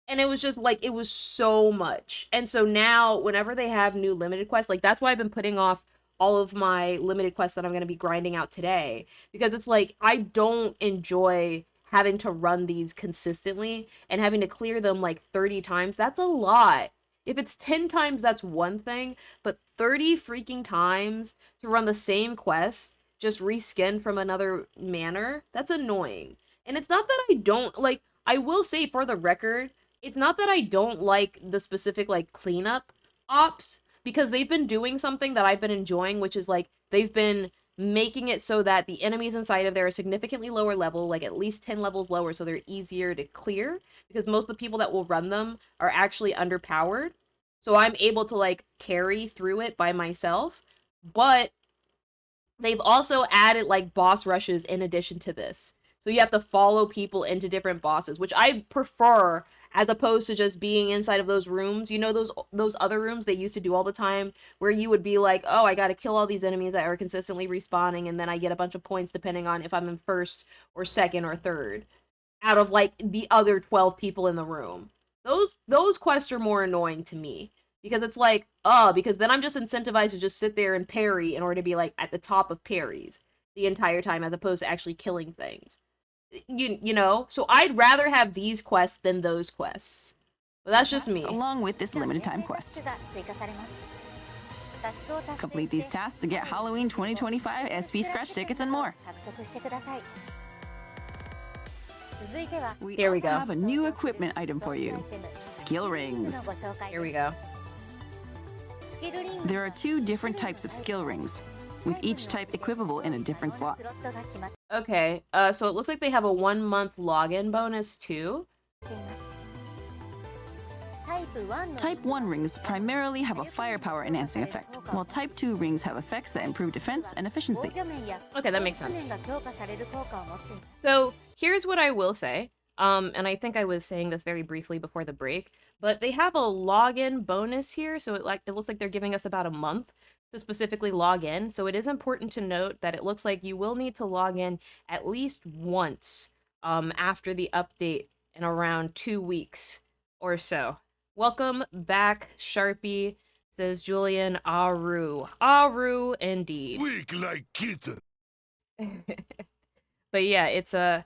And it was just like, it was so much. And so now whenever they have new limited quests, like that's why I've been putting off all of my limited quests that I'm going to be grinding out today, because it's like I don't enjoy having to run these consistently and having to clear them like 30 times. That's a lot. If it's 10 times, that's one thing, but 30 freaking times to run the same quest, just reskin from another manner, that's annoying. And it's not that I don't, like, I will say for the record, it's not that I don't like the specific, like, cleanup ops, because they've been doing something that I've been enjoying, which is, like, they've been making it so that the enemies inside of there are significantly lower level, like at least 10 levels lower, so they're easier to clear, because most of the people that will run them are actually underpowered. So I'm able to, like, carry through it by myself, but they've also added, like, boss rushes in addition to this. So you have to follow people into different bosses, which I prefer as opposed to just being inside of those rooms. You know, those other rooms they used to do all the time where you would be like, oh, I gotta kill all these enemies that are consistently respawning, and then I get a bunch of points depending on if I'm in first or second or third out of, like, the other 12 people in the room. Those quests are more annoying to me. Because it's like, because then I'm just incentivized to just sit there and parry in order to be, like, at the top of parries the entire time, as opposed to actually killing things. You know? So I'd rather have these quests than those quests. But that's just me. Along with this limited time quest. Complete these tasks to get Halloween 2025 SP scratch tickets and more. Here we also go. have a new equipment item for you. Skill rings. Here we go. There are 2 different types of skill rings, with each type equipable in a different slot. Okay, so it looks like they have a 1-month login bonus too. Type 1 rings primarily have a firepower enhancing effect, while Type 2 rings have effects that improve defense and efficiency. Okay, that makes sense. So here's what I will say, and I think I was saying this very briefly before the break, but they have a login bonus here, so it looks like they're giving us about a month to specifically log in. So it is important to note that it looks like you will need to log in at least once after the update in around 2 weeks or so. Welcome back, Sharpie, says Julian. Aru. Aru indeed. Weak like kitten. But yeah, it's a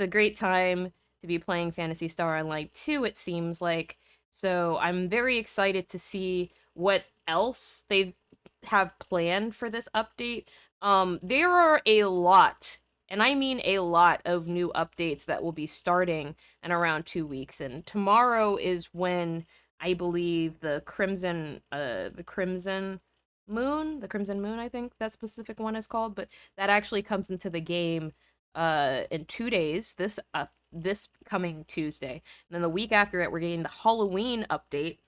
great time to be playing Phantasy Star Online 2, it seems like. So I'm very excited to see what else they have planned for this update. There are a lot, and I mean a lot, of new updates that will be starting in around 2 weeks. And tomorrow is when I believe the Crimson Moon, I think that specific one is called, but that actually comes into the game in 2 days, this coming Tuesday. And then the week after it, we're getting the Halloween update.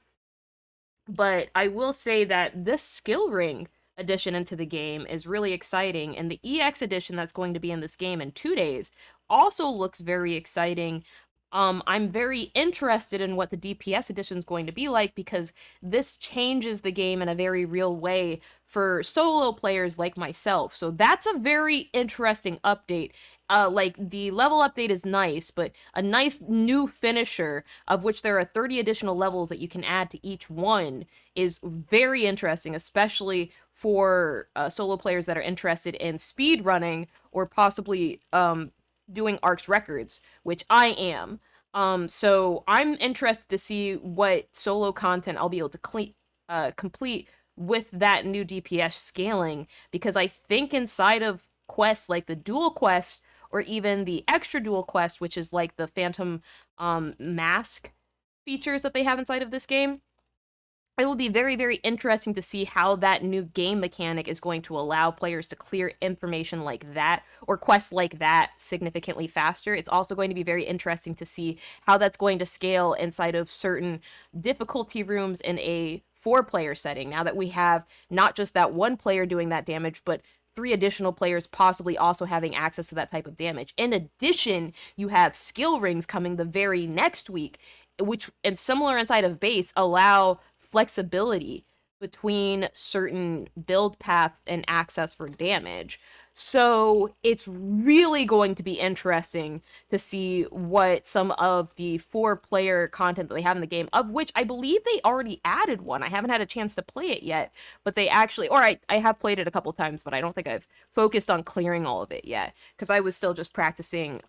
But I will say that this skill ring addition into the game is really exciting, and the EX edition that's going to be in this game in 2 days also looks very exciting. I'm very interested in what the DPS edition is going to be like, because this changes the game in a very real way for solo players like myself. So that's a very interesting update. Like, the level update is nice, but a nice new finisher, of which there are 30 additional levels that you can add to each one, is very interesting, especially for solo players that are interested in speed running or possibly doing ARC's records, which I am. So I'm interested to see what solo content I'll be able to complete with that new DPS scaling, because I think inside of quests like the dual quest, or even the extra dual quest, which is like the Phantom mask features that they have inside of this game, it will be very, very interesting to see how that new game mechanic is going to allow players to clear information like that, or quests like that, significantly faster. It's also going to be very interesting to see how that's going to scale inside of certain difficulty rooms in a 4-player setting, now that we have not just that one player doing that damage, but 3 additional players possibly also having access to that type of damage. In addition, you have skill rings coming the very next week, which, and similar inside of base, allow flexibility between certain build path and access for damage. So it's really going to be interesting to see what some of the 4-player content that they have in the game, of which I believe they already added one. I haven't had a chance to play it yet, but they actually, or I have played it a couple times, but I don't think I've focused on clearing all of it yet, because I was still just practicing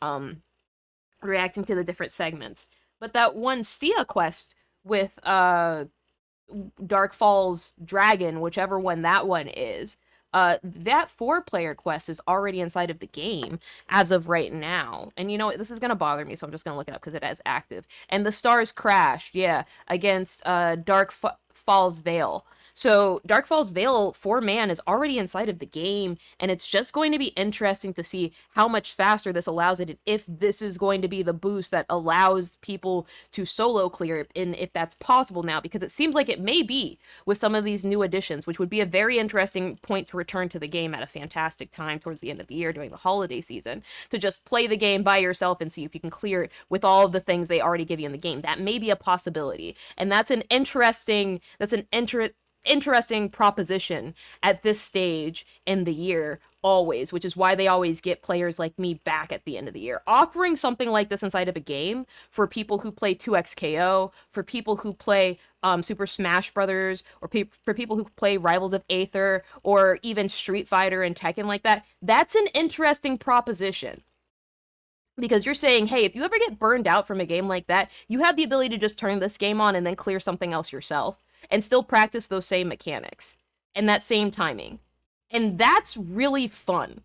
reacting to the different segments. But that one Stia quest with Dark Falls Dragon, whichever one that one is, that 4-player quest is already inside of the game as of right now. And you know, this is going to bother me, so I'm just going to look it up because it is active. And the stars crashed, yeah, against Falls Vale. So Darkfall's Veil for man is already inside of the game, and it's just going to be interesting to see how much faster this allows it, and if this is going to be the boost that allows people to solo clear, and if that's possible now, because it seems like it may be with some of these new additions, which would be a very interesting point to return to the game at a fantastic time towards the end of the year during the holiday season, to just play the game by yourself and see if you can clear it with all of the things they already give you in the game. That may be a possibility, and that's an interesting proposition at this stage in the year always, which is why they always get players like me back at the end of the year. Offering something like this inside of a game for people who play 2XKO, for people who play Super Smash Brothers, or for people who play Rivals of Aether, or even Street Fighter and Tekken like that, that's an interesting proposition. Because you're saying, hey, if you ever get burned out from a game like that, you have the ability to just turn this game on and then clear something else yourself, and still practice those same mechanics and that same timing. And that's really fun.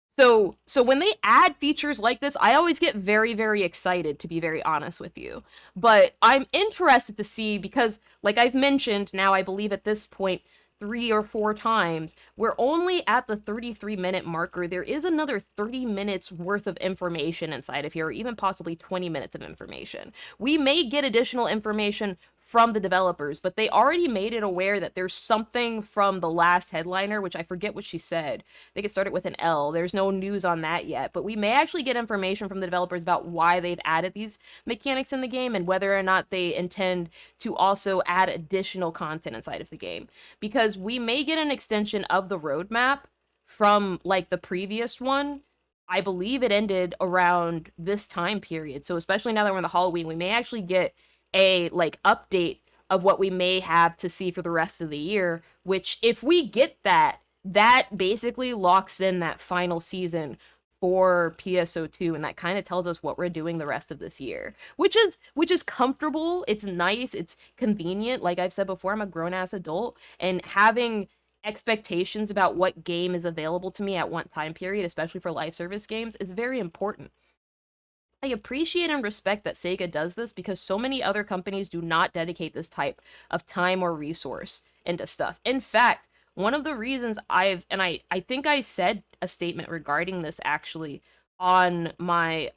So when they add features like this, I always get very, very excited, to be very honest with you. But I'm interested to see, because like I've mentioned now, I believe at this point, 3 or 4 times, we're only at the 33-minute marker. There is another 30 minutes worth of information inside of here, or even possibly 20 minutes of information. We may get additional information from the developers, but they already made it aware that there's something from the last headliner, which I forget what she said. I think it started with an L. There's no news on that yet, but we may actually get information from the developers about why they've added these mechanics in the game, and whether or not they intend to also add additional content inside of the game. Because we may get an extension of the roadmap from like the previous one. I believe it ended around this time period. So especially now that we're in the Halloween, we may actually get a like update of what we may have to see for the rest of the year, which if we get that basically locks in that final season for PSO2, and that kind of tells us what we're doing the rest of this year, which is comfortable. It's nice, it's convenient. Like I've said before, I'm a grown-ass adult, and having expectations about what game is available to me at one time period, especially for live service games, is very important. I appreciate and respect that Sega does this, because so many other companies do not dedicate this type of time or resource into stuff. In fact, one of the reasons I think I said a statement regarding this actually on my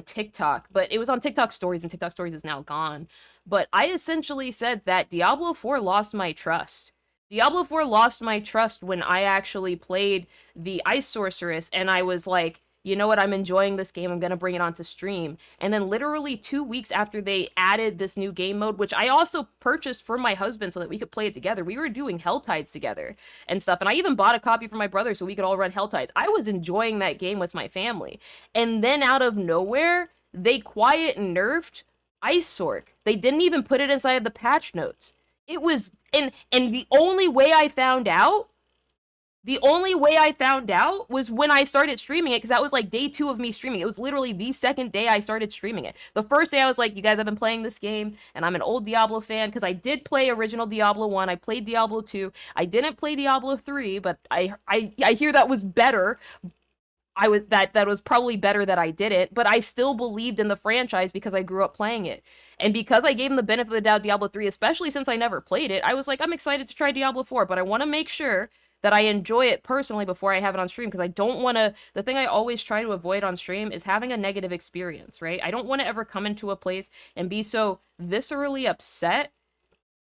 TikTok, but it was on TikTok stories, and TikTok stories is now gone. But I essentially said that Diablo 4 lost my trust. Diablo 4 lost my trust when I actually played the Ice Sorceress, and I was like, you know what, I'm enjoying this game, I'm gonna bring it onto stream. And then literally 2 weeks after they added this new game mode, which I also purchased for my husband so that we could play it together, we were doing Helltides together and stuff, and I even bought a copy for my brother so we could all run Helltides. I was enjoying that game with my family. And then out of nowhere, they quiet and nerfed Ice Sorc. They didn't even put it inside of the patch notes. It was, and the only way I found out was when I started streaming it, because that was like day 2 of me streaming. It was literally the second day I started streaming it. The first day I was like, you guys have been playing this game, and I'm an old Diablo fan, because I did play original Diablo 1, I played Diablo 2, I didn't play Diablo 3, but I hear that was better. That was probably better that I did it, but I still believed in the franchise because I grew up playing it. And because I gave him the benefit of the doubt Diablo 3, especially since I never played it, I was like, I'm excited to try Diablo 4, but I want to make sure that I enjoy it personally before I have it on stream, because I don't want to, the thing I always try to avoid on stream is having a negative experience, right? I don't want to ever come into a place and be so viscerally upset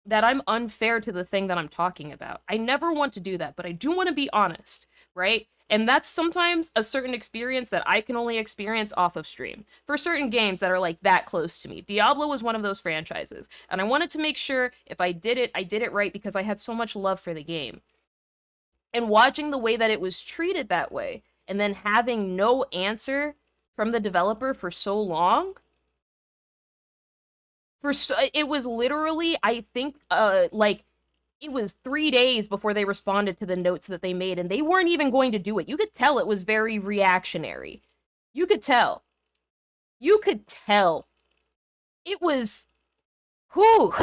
that I'm unfair to the thing that I'm talking about. I never want to do that, but I do want to be honest, right? And that's sometimes a certain experience that I can only experience off of stream for certain games that are like that close to me. Diablo was one of those franchises, and I wanted to make sure if I did it right, because I had so much love for the game. And watching the way that it was treated that way, and then having no answer from the developer for so long, it was literally, I think, like, it was 3 days before they responded to the notes that they made, and they weren't even going to do it. You could tell it was very reactionary. You could tell. It was, whew.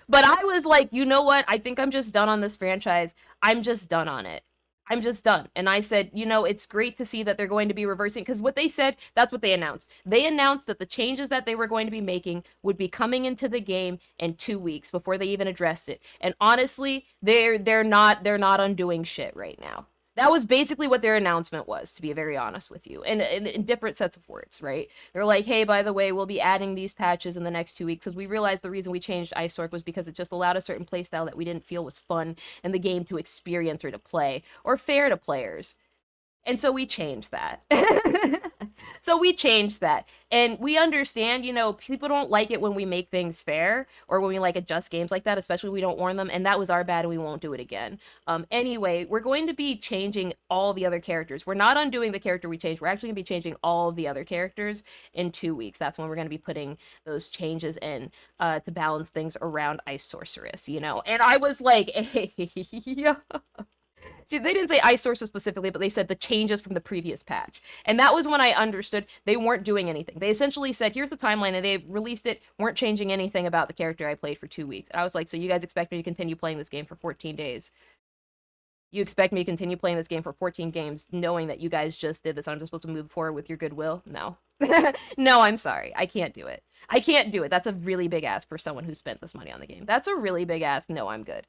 But I was like, you know what? I think I'm just done on this franchise. I'm just done on it. I'm just done. And I said, you know, it's great to see that they're going to be reversing, because what they said, that's what they announced. They announced that the changes that they were going to be making would be coming into the game in 2 weeks before they even addressed it. And honestly, they're not undoing shit right now. That was basically what their announcement was, to be very honest with you. And in different sets of words, right? They're like, hey, by the way, we'll be adding these patches in the next 2 weeks, because we realized the reason we changed Ice Sword was because it just allowed a certain playstyle that we didn't feel was fun in the game to experience or to play, or fair to players. And so we changed that. And we understand, you know, people don't like it when we make things fair, or when we like adjust games like that, especially we don't warn them. And that was our bad, and we won't do it again. Anyway, we're going to be changing all the other characters. We're not undoing the character we changed. We're actually going to be changing all the other characters in 2 weeks. That's when we're going to be putting those changes in to balance things around Ice Sorceress, you know? And I was like, yeah. They didn't say Ice Sorcerer specifically, but they said the changes from the previous patch. And that was when I understood they weren't doing anything. They essentially said, here's the timeline, and they released it, weren't changing anything about the character I played for 2 weeks. And I was like, so you guys expect me to continue playing this game for 14 days? You expect me to continue playing this game for 14 games, knowing that you guys just did this? I'm just supposed to move forward with your goodwill? No. No, I'm sorry. I can't do it. I can't do it. That's a really big ask for someone who spent this money on the game. That's a really big ask. No, I'm good.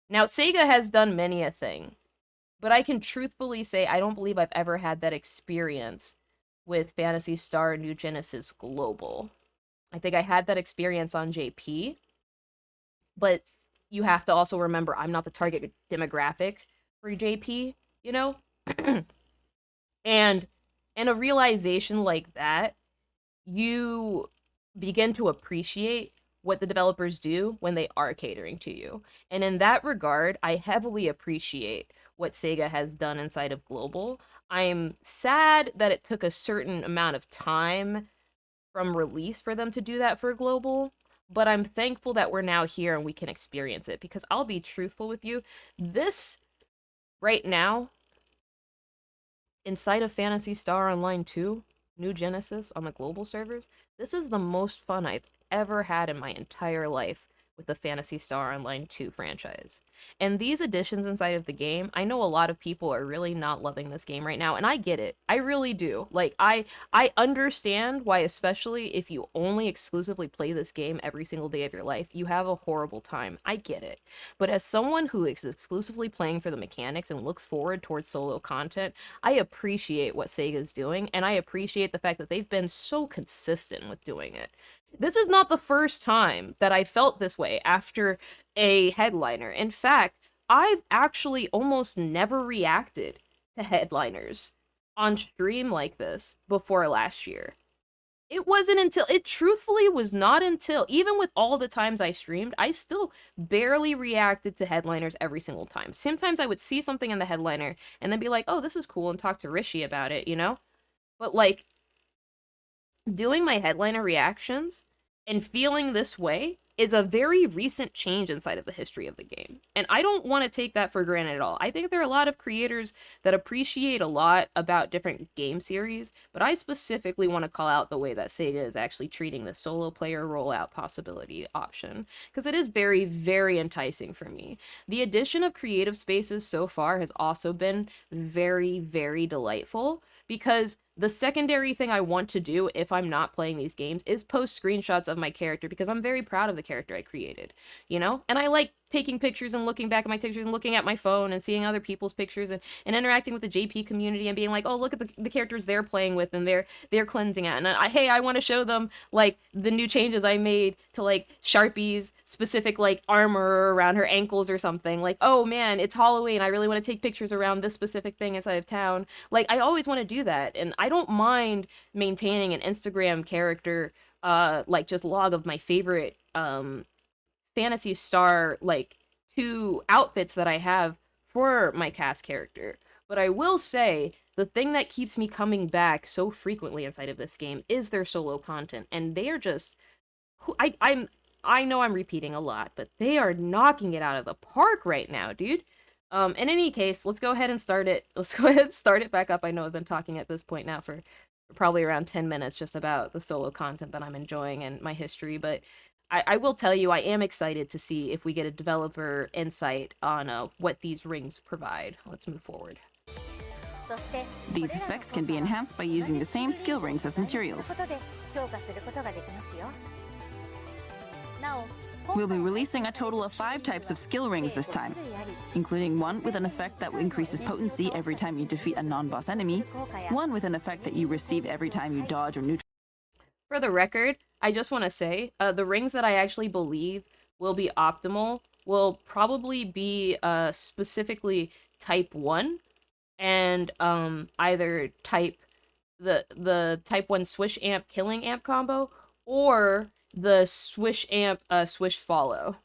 Now, Sega has done many a thing, but I can truthfully say I don't believe I've ever had that experience with Phantasy Star New Genesis Global. I think I had that experience on JP, but you have to also remember I'm not the target demographic for JP, you know? And a realization like that, you begin to appreciate what the developers do when they are catering to you. And in that regard, I heavily appreciate what Sega has done inside of Global. I'm sad that it took a certain amount of time from release for them to do that for Global, but I'm thankful that we're now here and we can experience it, because I'll be truthful with you, this right now, inside of Phantasy Star Online 2, New Genesis on the Global servers, this is the most fun I've ever had in my entire life with the Phantasy Star Online 2 franchise. And these additions inside of the game, I know a lot of people are really not loving this game right now, and I get it. I really do. Like, I understand why, especially if you only exclusively play this game every single day of your life, you have a horrible time. I get it. But as someone who is exclusively playing for the mechanics and looks forward towards solo content, I appreciate what Sega's doing, and I appreciate the fact that they've been so consistent with doing it. This is not the first time that I felt this way after a headliner. In fact, I've actually almost never reacted to headliners on stream like this before last year. It truthfully was not until, even with all the times I streamed, I still barely reacted to headliners every single time. Sometimes I would see something in the headliner and then be like, oh, this is cool, and talk to Rishi about it, you know? But like, doing my headliner reactions and feeling this way is a very recent change inside of the history of the game. And I don't want to take that for granted at all. I think there are a lot of creators that appreciate a lot about different game series, but I specifically want to call out the way that Sega is actually treating the solo player rollout possibility option, because it is very, very enticing for me. The addition of creative spaces so far has also been very, very delightful, because the secondary thing I want to do if I'm not playing these games is post screenshots of my character, because I'm very proud of the character I created, you know? And I like taking pictures and looking back at my pictures and looking at my phone and seeing other people's pictures and interacting with the JP community and being like, oh, look at the characters they're playing with and they're cleansing at. And hey, I want to show them like the new changes I made to like Sharpie's specific like armor around her ankles or something. Like, oh man, it's Halloween. I really want to take pictures around this specific thing inside of town. Like, I always want to do that. And I don't mind maintaining an Instagram character, like just log of my favorite, Phantasy Star, like, 2 outfits that I have for my cast character. But I will say, the thing that keeps me coming back so frequently inside of this game is their solo content. And they are just... I know I'm repeating a lot, but they are knocking it out of the park right now, dude. In any case, let's go ahead and start it. Let's go ahead and start it back up. I know I've been talking at this point now for probably around 10 minutes just about the solo content that I'm enjoying and my history, but I will tell you, I am excited to see if we get a developer insight on what these rings provide. Let's move forward. These effects can be enhanced by using the same skill rings as materials. We'll be releasing a total of 5 types of skill rings this time, including one with an effect that increases potency every time you defeat a non-boss enemy, one with an effect that you receive every time you dodge or neutralize. For the record, I just want to say, the rings that I actually believe will be optimal will probably be specifically type 1, and either the type 1 swish amp killing amp combo, or the swish amp swish follow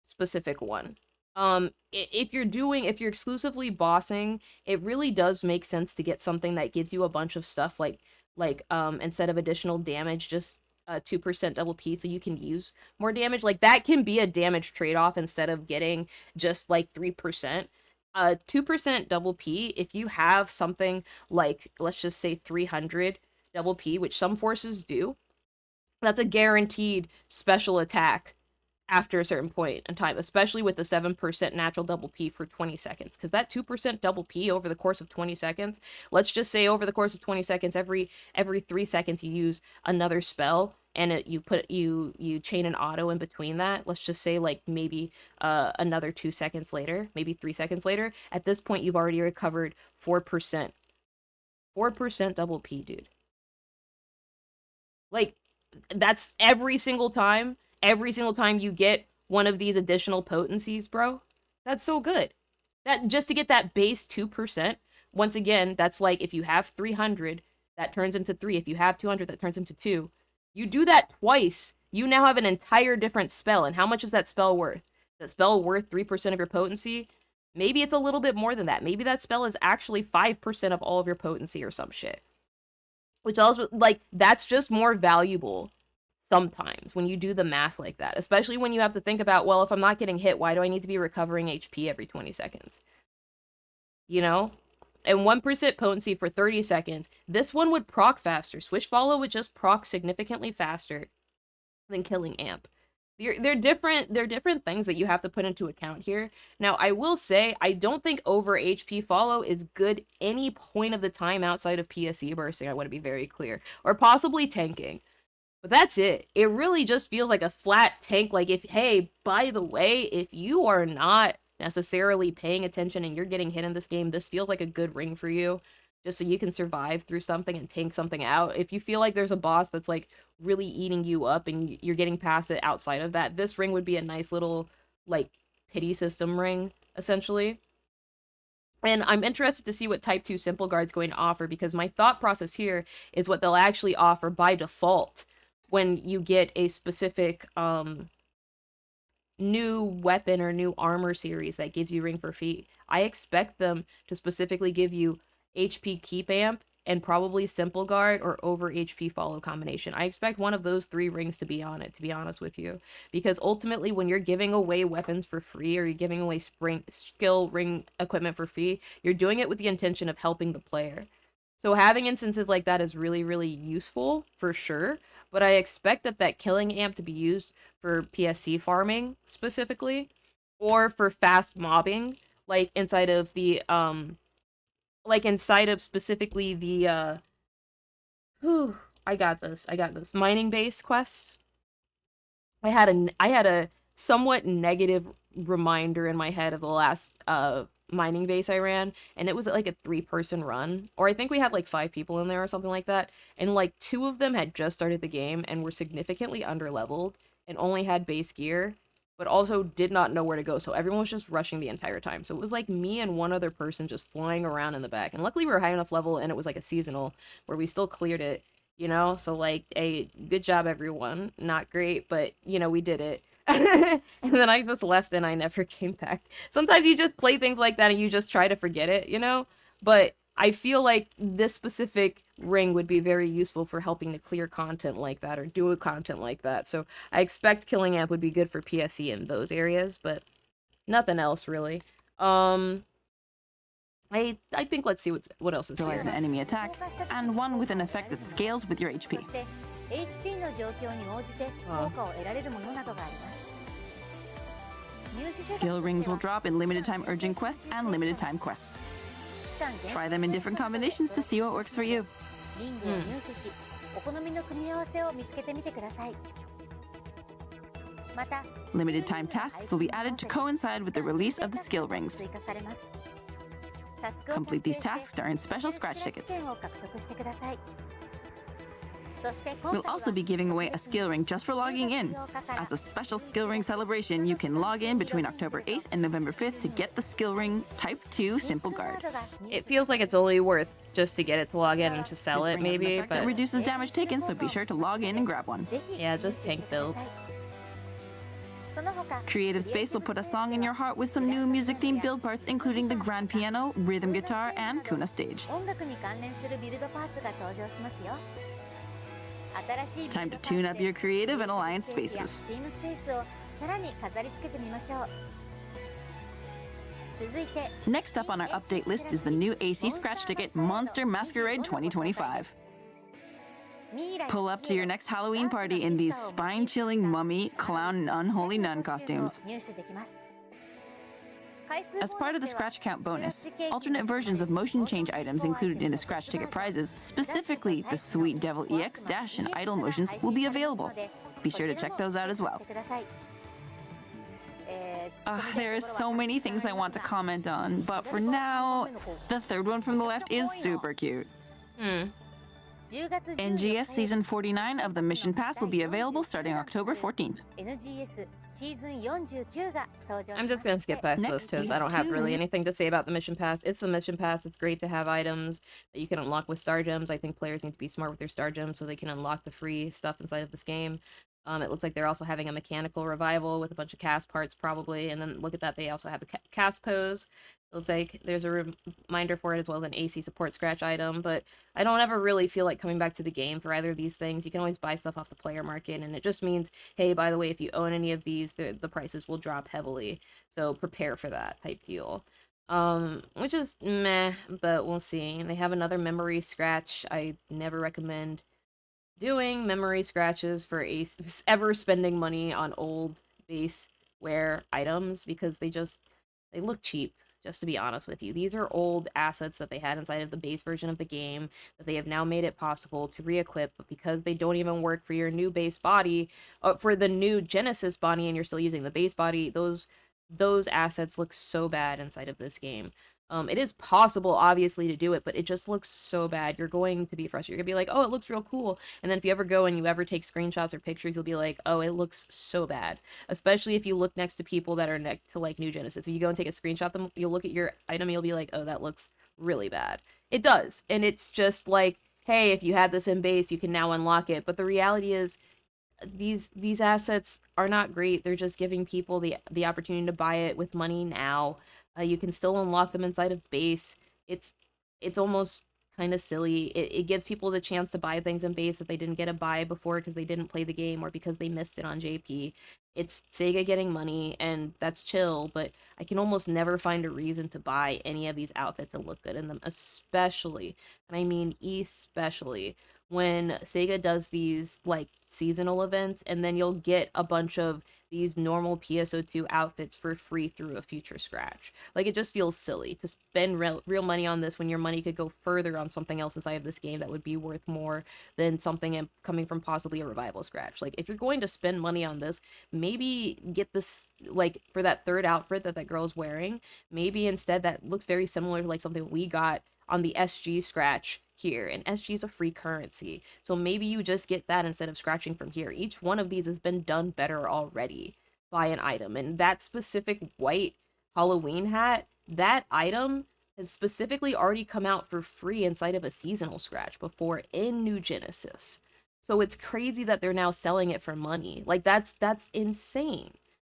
specific one. If you're exclusively bossing, it really does make sense to get something that gives you a bunch of stuff like instead of additional damage, just 2% double P, so you can use more damage. Like, that can be a damage trade-off instead of getting just like 3%. 2% double P, if you have something like, let's just say 300 double P, which some forces do, that's a guaranteed special attack after a certain point in time, especially with the 7% natural double P for 20 seconds. Because that 2% double P over the course of 20 seconds, let's just say over the course of 20 seconds, every 3 seconds you use another spell, and you chain an auto in between that. Let's just say like maybe another 2 seconds later, maybe 3 seconds later. At this point, you've already recovered 4%. 4% double P, dude. Like, that's every single time you get one of these additional potencies, bro. That's so good. That just to get that base 2%, once again, that's like if you have 300, that turns into 3. If you have 200, that turns into 2. You do that twice, you now have an entire different spell. And how much is that spell worth? That spell worth 3% of your potency? Maybe it's a little bit more than that. Maybe that spell is actually 5% of all of your potency or some shit. Which also, like, that's just more valuable sometimes when you do the math like that. Especially when you have to think about, well, if I'm not getting hit, why do I need to be recovering HP every 20 seconds? You know? And 1% potency for 30 seconds. This one would proc faster. Swish follow would just proc significantly faster than killing amp. They're different things that you have to put into account here. Now, I will say, I don't think over HP follow is good any point of the time outside of PSE bursting. I want to be very clear. Or possibly tanking. But that's it. It really just feels like a flat tank. Like, if, hey, by the way, if you are not necessarily paying attention and you're getting hit in this game, this feels like a good ring for you. Just so you can survive through something and tank something out. If you feel like there's a boss that's like really eating you up and you're getting past it outside of that, this ring would be a nice little like pity system ring, essentially. And I'm interested to see what Type 2 Simple Guard's going to offer, because my thought process here is what they'll actually offer by default when you get a specific new weapon or new armor series that gives you ring for free. I expect them to specifically give you HP keep amp and probably simple guard or over HP follow combination. I expect one of those 3 rings to be on it, to be honest with you, because ultimately when you're giving away weapons for free or you're giving away skill ring equipment for free, you're doing it with the intention of helping the player. So having instances like that is really, really useful for sure, but I expect that killing amp to be used for PSC farming specifically, or for fast mobbing, like inside of the specifically the I got this mining base quests. I had a somewhat negative reminder in my head of the last mining base I ran, and it was like a 3-person run, or I think we had like 5 people in there or something like that, and like 2 of them had just started the game and were significantly underleveled and only had base gear, but also did not know where to go, so everyone was just rushing the entire time. So it was like me and one other person just flying around in the back, and luckily we were high enough level and it was like a seasonal where we still cleared it, you know? So like, hey, good job everyone. Not great, but you know, we did it. And then I just left and I never came back. Sometimes you just play things like that and you just try to forget it, you know? But I feel like this specific ring would be very useful for helping to clear content like that or do content like that. So I expect killing amp would be good for PSE in those areas, but nothing else really. I think let's see what else is here. An enemy attack, and one with an effect that scales with your HP. HP の状況に応じて効果を得られるものなどがあります。 Skill rings will drop in limited time urgent quests and limited time quests. Try them in different combinations to see what works for you. リングを入手し、お好みの組み合わせを見つけてみてください。また、 Limited time tasks will be added to coincide with the release of the skill rings. 追加されます。 Complete these tasks to earn special scratch tickets. を獲得してください。 We'll also be giving away a skill ring just for logging in. As a special skill ring celebration, you can log in between October 8th and November 5th to get the skill ring Type 2 Simple Guard. It feels like it's only worth just to get it to log in and to sell This it, ring has an maybe, effect that but reduces damage taken, so be sure to log in and grab one. yeah, just tank build. Creative Space will put a song in your heart with some new music-themed build parts, including the grand piano, rhythm guitar, and Kuna stage. 音楽に関連するビルドパーツが登場しますよ。 Time to tune up your creative and alliance spaces. チームスペースをさらに飾り付けてみましょう。続いて Next up on our update list is the new AC scratch ticket, Monster Masquerade 2025. Pull up to your next Halloween party in these spine-chilling mummy, clown, and unholy nun costumes. As part of the scratch count bonus, alternate versions of motion change items included in the scratch ticket prizes, specifically the Sweet Devil EX dash and idle motions, will be available. Be sure to check those out as well. There are so many things I want to comment on, but for now, the third one from the left is super cute. NGS Season 49 of the Mission Pass will be available starting October 14th. I'm just gonna skip past those because I don't have really anything to say about the Mission Pass. It's the Mission Pass. It's great to have items that you can unlock with Star Gems. I think players need to be smart with their Star Gems so they can unlock the free stuff inside of this game. It looks like they're also having a mechanical revival with a bunch of cast parts probably, and then look at that, they also have the cast pose. It looks like there's a reminder for it as well as an AC support scratch item, but I don't ever really feel like coming back to the game for either of these things. You can always buy stuff off the player market, and it just means, hey, by the way, if you own any of these, the prices will drop heavily, so prepare for that type deal. Which is meh, but we'll see. They have another memory scratch. I never recommend doing memory scratches for ever spending money on old baseware items because they look cheap, just to be honest with you. These are old assets that they had inside of the base version of the game that they have now made it possible to re-equip, but because they don't even work for your new base body, for the new Genesis body, and you're still using the base body, those assets look so bad inside of this game. It is possible, obviously, to do it, but it just looks so bad. You're going to be frustrated. You're going to be like, oh, it looks real cool. And then if you ever go and you ever take screenshots or pictures, you'll be like, oh, it looks so bad. Especially if you look next to people that are next to, like, New Genesis. If you go and take a screenshot, them, you'll look at your item, you'll be like, oh, that looks really bad. It does. And it's just like, hey, if you had this in base, you can now unlock it. But the reality is, these assets are not great. They're just giving people the opportunity to buy it with money now. You can still unlock them inside of base. It's almost kind of silly. It gives people the chance to buy things in base that they didn't get to buy before because they didn't play the game or because they missed it on JP. It's Sega getting money, and that's chill, but I can almost never find a reason to buy any of these outfits and look good in them, especially, and I mean especially, when Sega does these, like, seasonal events, and then you'll get a bunch of these normal PSO2 outfits for free through a future scratch. Like, it just feels silly to spend real money on this when your money could go further on something else inside of this game that would be worth more than something coming from possibly a revival scratch. Like, if you're going to spend money on this, maybe get this, like, for that third outfit that girl's wearing, maybe instead that looks very similar to, like, something we got on the SG scratch here, and SG is a free currency, so maybe you just get that instead of scratching from here. Each one of these has been done better already by an item, and that specific white Halloween hat, that item has specifically already come out for free inside of a seasonal scratch before in New Genesis. So it's crazy that they're now selling it for money. Like, that's insane.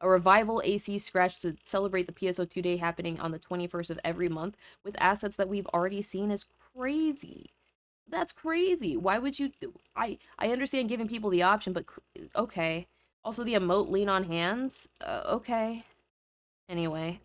A revival AC scratch to celebrate the PSO2 day happening on the 21st of every month with assets that we've already seen is crazy. That's crazy. Why would you do? I understand giving people the option, but okay. Also, the emote lean on hands. Okay. Anyway,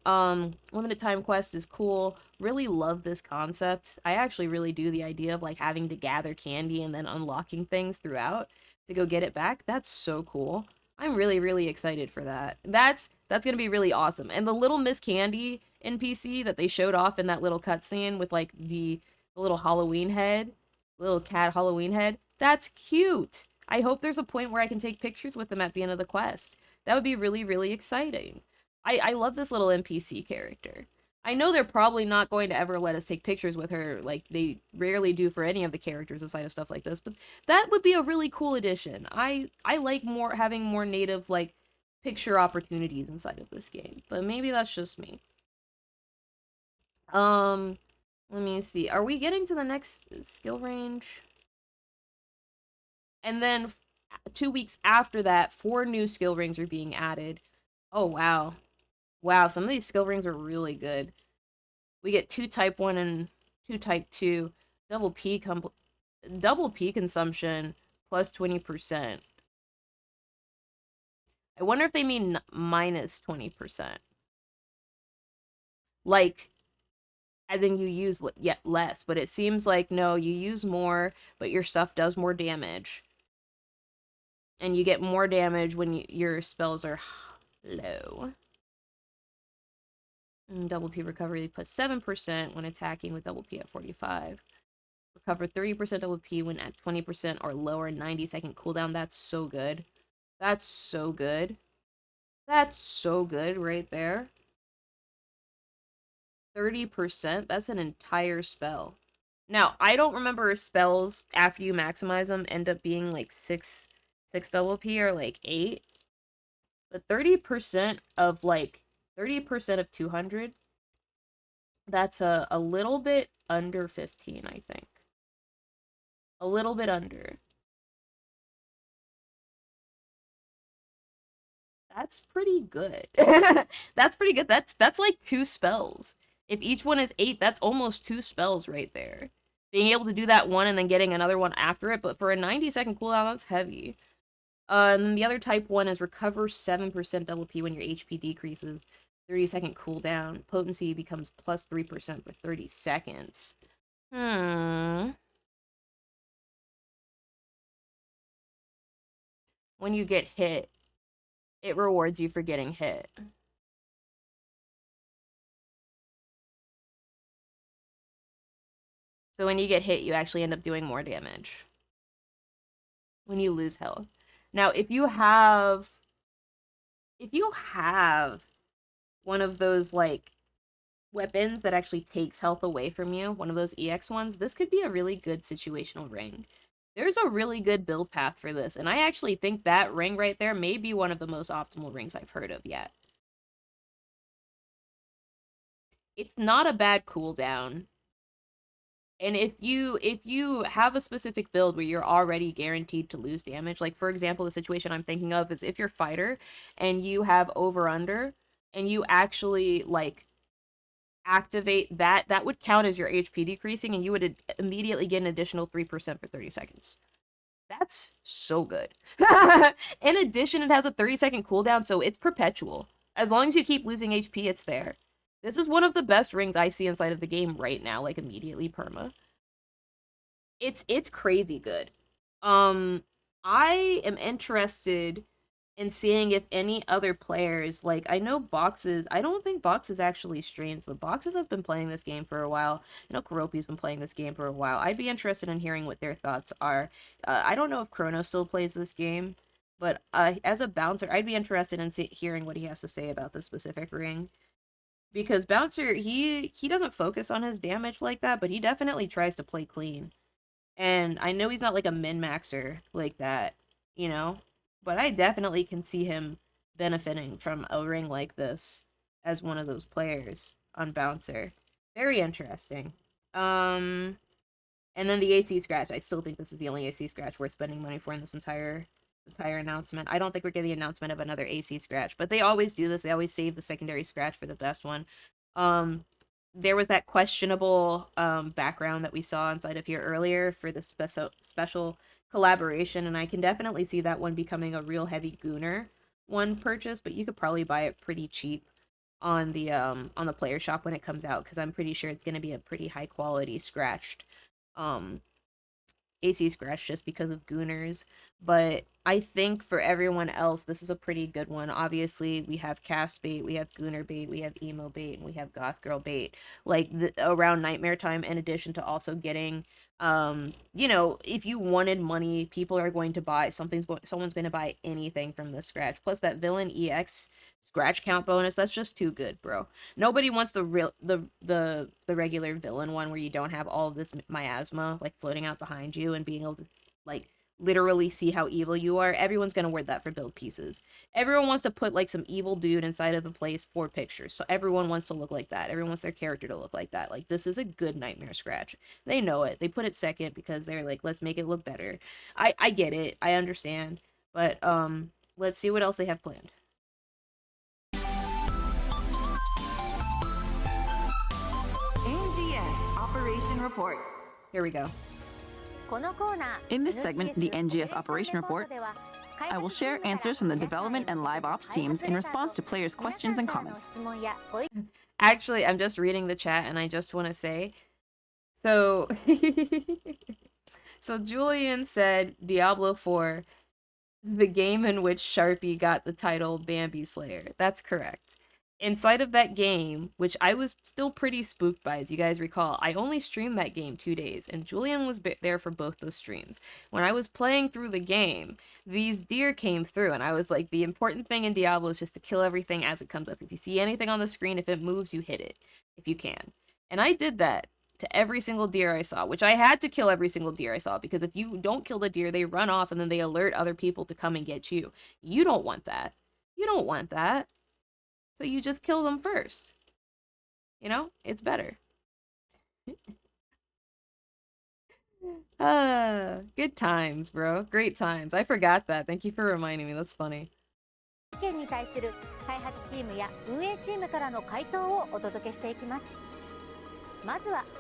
limited time quest is cool. Really love this concept. I actually really do the idea of, like, having to gather candy and then unlocking things throughout. to go get it back. That's so cool. I'm really, really excited for that. That's gonna be really awesome. And the little Miss Candy NPC that they showed off in that little cutscene with like the little Halloween head, little cat Halloween head, that's cute. I hope there's a point where I can take pictures with them at the end of the quest. That would be really, really exciting. I love this little NPC character. I know they're probably not going to ever let us take pictures with her like they rarely do for any of the characters aside of stuff like this, but that would be a really cool addition. I like having more native like picture opportunities inside of this game, but maybe that's just me. Let me see. Are we getting to the next skill range? And then 2 weeks after that, 4 new skill rings are being added. Oh, wow. Wow, some of these skill rings are really good. We get 2 type 1 and 2 type 2. Double P consumption plus 20%. I wonder if they mean minus 20%. Like, as in you use yet less, but it seems like, no, you use more, but your stuff does more damage. And you get more damage when your spells are low. And double P recovery plus 7% when attacking with double P at 45. Recover 30% double P when at 20% or lower 90-second cooldown. That's so good. That's so good. That's so good right there. 30%? That's an entire spell. Now, I don't remember spells after you maximize them end up being like 6 double P or like 8. But 30% of like 30% of 200, that's a little bit under 15, I think. A little bit under. That's pretty good. That's pretty good. That's like 2 spells. If each one is 8, that's almost 2 spells right there. Being able to do that one and then getting another one after it, but for a 90-second cooldown, that's heavy. And the other type 1 is recover 7% double P when your HP decreases. 30-second cooldown. Potency becomes plus 3% for 30 seconds. When you get hit, it rewards you for getting hit. So when you get hit, you actually end up doing more damage. When you lose health. Now, if you have one of those, like, weapons that actually takes health away from you, one of those EX ones, this could be a really good situational ring. There's a really good build path for this, and I actually think that ring right there may be one of the most optimal rings I've heard of yet. It's not a bad cooldown. And if you have a specific build where you're already guaranteed to lose damage, like for example, the situation I'm thinking of is if you're fighter and you have over/under and you actually like activate that would count as your HP decreasing and you would immediately get an additional 3% for 30 seconds. That's so good. In addition, it has a 30-second cooldown, so it's perpetual. As long as you keep losing HP, it's there. This is one of the best rings I see inside of the game right now, like immediately perma. It's crazy good. I am interested in seeing if any other players, like, I know Boxes, I don't think Boxes actually streams, but Boxes has been playing this game for a while. I know Karopi's been playing this game for a while. I'd be interested in hearing what their thoughts are. I don't know if Chrono still plays this game, but as a bouncer, I'd be interested in hearing what he has to say about this specific ring. Because Bouncer, he doesn't focus on his damage like that, but he definitely tries to play clean. And I know he's not like a min-maxer like that, you know? But I definitely can see him benefiting from a ring like this as one of those players on Bouncer. Very interesting. And then the AC scratch. I still think this is the only AC scratch worth spending money for in this entire announcement. I don't think we're getting the announcement of another AC scratch, but they always do this. They always save the secondary scratch for the best one. There was that questionable background that we saw inside of here earlier for the special collaboration, and I can definitely see that one becoming a real heavy gooner one purchase, but you could probably buy it pretty cheap on the player shop when it comes out, because I'm pretty sure it's going to be a pretty high quality scratched AC scratch just because of gooners. But I think for everyone else, this is a pretty good one. Obviously, we have cast bait, we have gooner bait, we have emo bait, and we have goth girl bait. Like around nightmare time, in addition to also getting, you know, if you wanted money, people are going to buy someone's going to buy anything from this scratch. Plus that villain EX scratch count bonus, that's just too good, bro. Nobody wants the regular villain one where you don't have all of this miasma like floating out behind you and being able to like literally see how evil you are. Everyone's gonna word that for build pieces. Everyone wants to put like some evil dude inside of a place for pictures. So everyone wants to look like that. Everyone wants their character to look like that. Like, this is a good nightmare scratch. They know it. They put it second because they're like, let's make it look better. I get it. I understand. But let's see what else they have planned. NGS Operation Report. Here we go. In this segment, the NGS Operation Report, I will share answers from the development and live ops teams in response to players' questions and comments. Actually, I'm just reading the chat and I just want to say, so Julian said Diablo 4, the game in which Sharpie got the title Bambi Slayer. That's correct. Inside of that game, which I was still pretty spooked by, as you guys recall, I only streamed that game 2 days, and Julian was there for both those streams. When I was playing through the game, these deer came through, and I was like, the important thing in Diablo is just to kill everything as it comes up. If you see anything on the screen, if it moves, you hit it, if you can. And I did that to every single deer I saw, which I had to kill every single deer I saw, because if you don't kill the deer, they run off, and then they alert other people to come and get you. You don't want that. You don't want that. So you just kill them first. You know? It's better. Good times, bro. Great times. I forgot that. Thank you for reminding me. That's funny.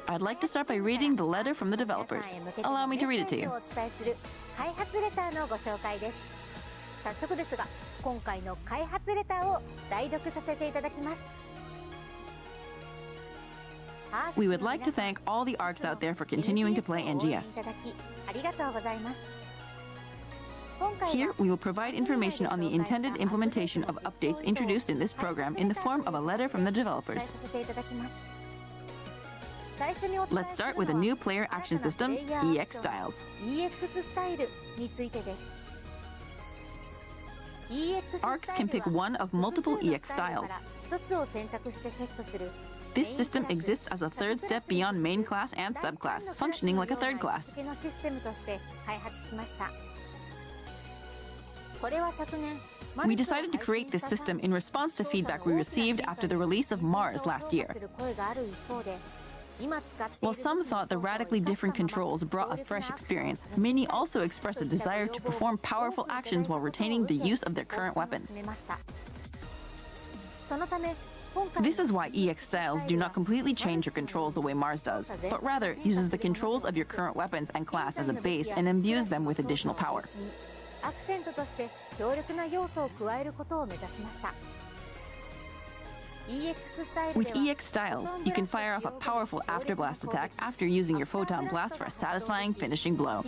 I'd like to start by reading the letter from the developers. Allow me to read it to you. 早速ですが、今回の開発レターを代読させていただきます。 We would like to thank all the ARCs out there for continuing to play NGS. ありがとうございます。 Here, we will provide information on the intended implementation of updates introduced in this program in the form of a letter from the developers. Let's start with a new player action system, EX Styles. EX スタイルについてです。 ARCs can pick one of multiple EX styles. This system exists as a third step beyond main class and subclass, functioning like a third class. We decided to create this system in response to feedback we received after the release of Mars last year. While some thought the radically different controls brought a fresh experience, many also expressed a desire to perform powerful actions while retaining the use of their current weapons. This is why EX styles do not completely change your controls the way Mars does, but rather uses the controls of your current weapons and class as a base and imbues them with additional power. With EX styles, you can fire off a powerful afterblast attack after using your photon blast for a satisfying finishing blow.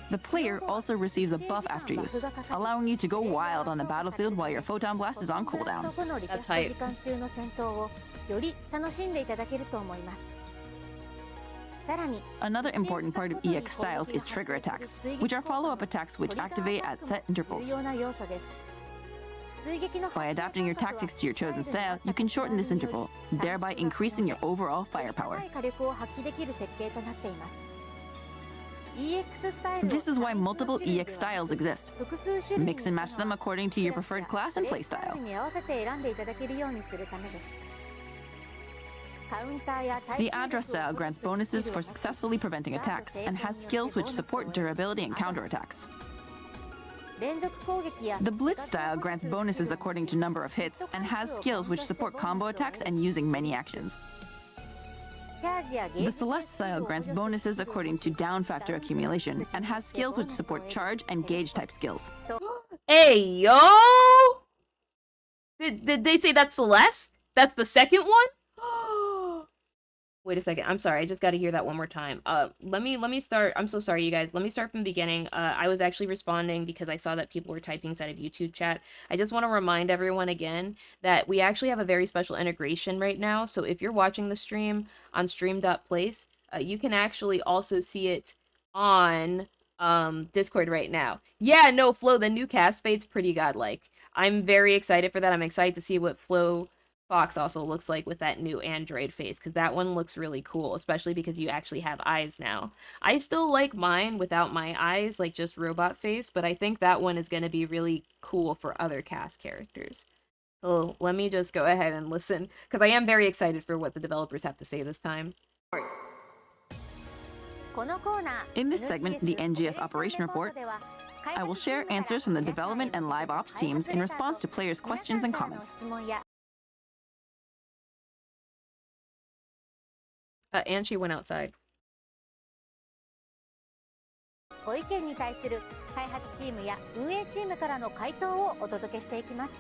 The player also receives a buff after use, allowing you to go wild on the battlefield while your photon blast is on cooldown. That's hype. Another important part of EX styles is trigger attacks, which are follow-up attacks which activate at set intervals. By adapting your tactics to your chosen style, you can shorten this interval, thereby increasing your overall firepower. This is why multiple EX styles exist. Mix and match them according to your preferred class and playstyle. The Adra style grants bonuses for successfully preventing attacks, and has skills which support durability and counterattacks. The Blitz style grants bonuses according to number of hits, and has skills which support combo attacks and using many actions. The Celeste style grants bonuses according to down factor accumulation, and has skills which support charge and gauge type skills. Hey, yo! Did they say that's Celeste? That's the second one? Wait a second. I'm sorry. I just got to hear that one more time. Let me start. I'm so sorry, you guys. Let me start from the beginning. I was actually responding because I saw that people were typing inside of YouTube chat. I just want to remind everyone again that we actually have a very special integration right now. So if you're watching the stream on stream.place, you can actually also see it on Discord right now. Yeah, no, Flo, the new cast fade's pretty godlike. I'm very excited for that. I'm excited to see what Flo Fox also looks like with that new Android face, because that one looks really cool, especially because you actually have eyes now. I still like mine without my eyes, like just robot face, but I think that one is going to be really cool for other cast characters. So let me just go ahead and listen, because I am very excited for what the developers have to say this time. In this segment, the NGS Operation Report, I will share answers from the development and live ops teams in response to players' questions and comments. And she went outside. ご意見に対する開発チームや運営チームからの回答をお届けしていきます。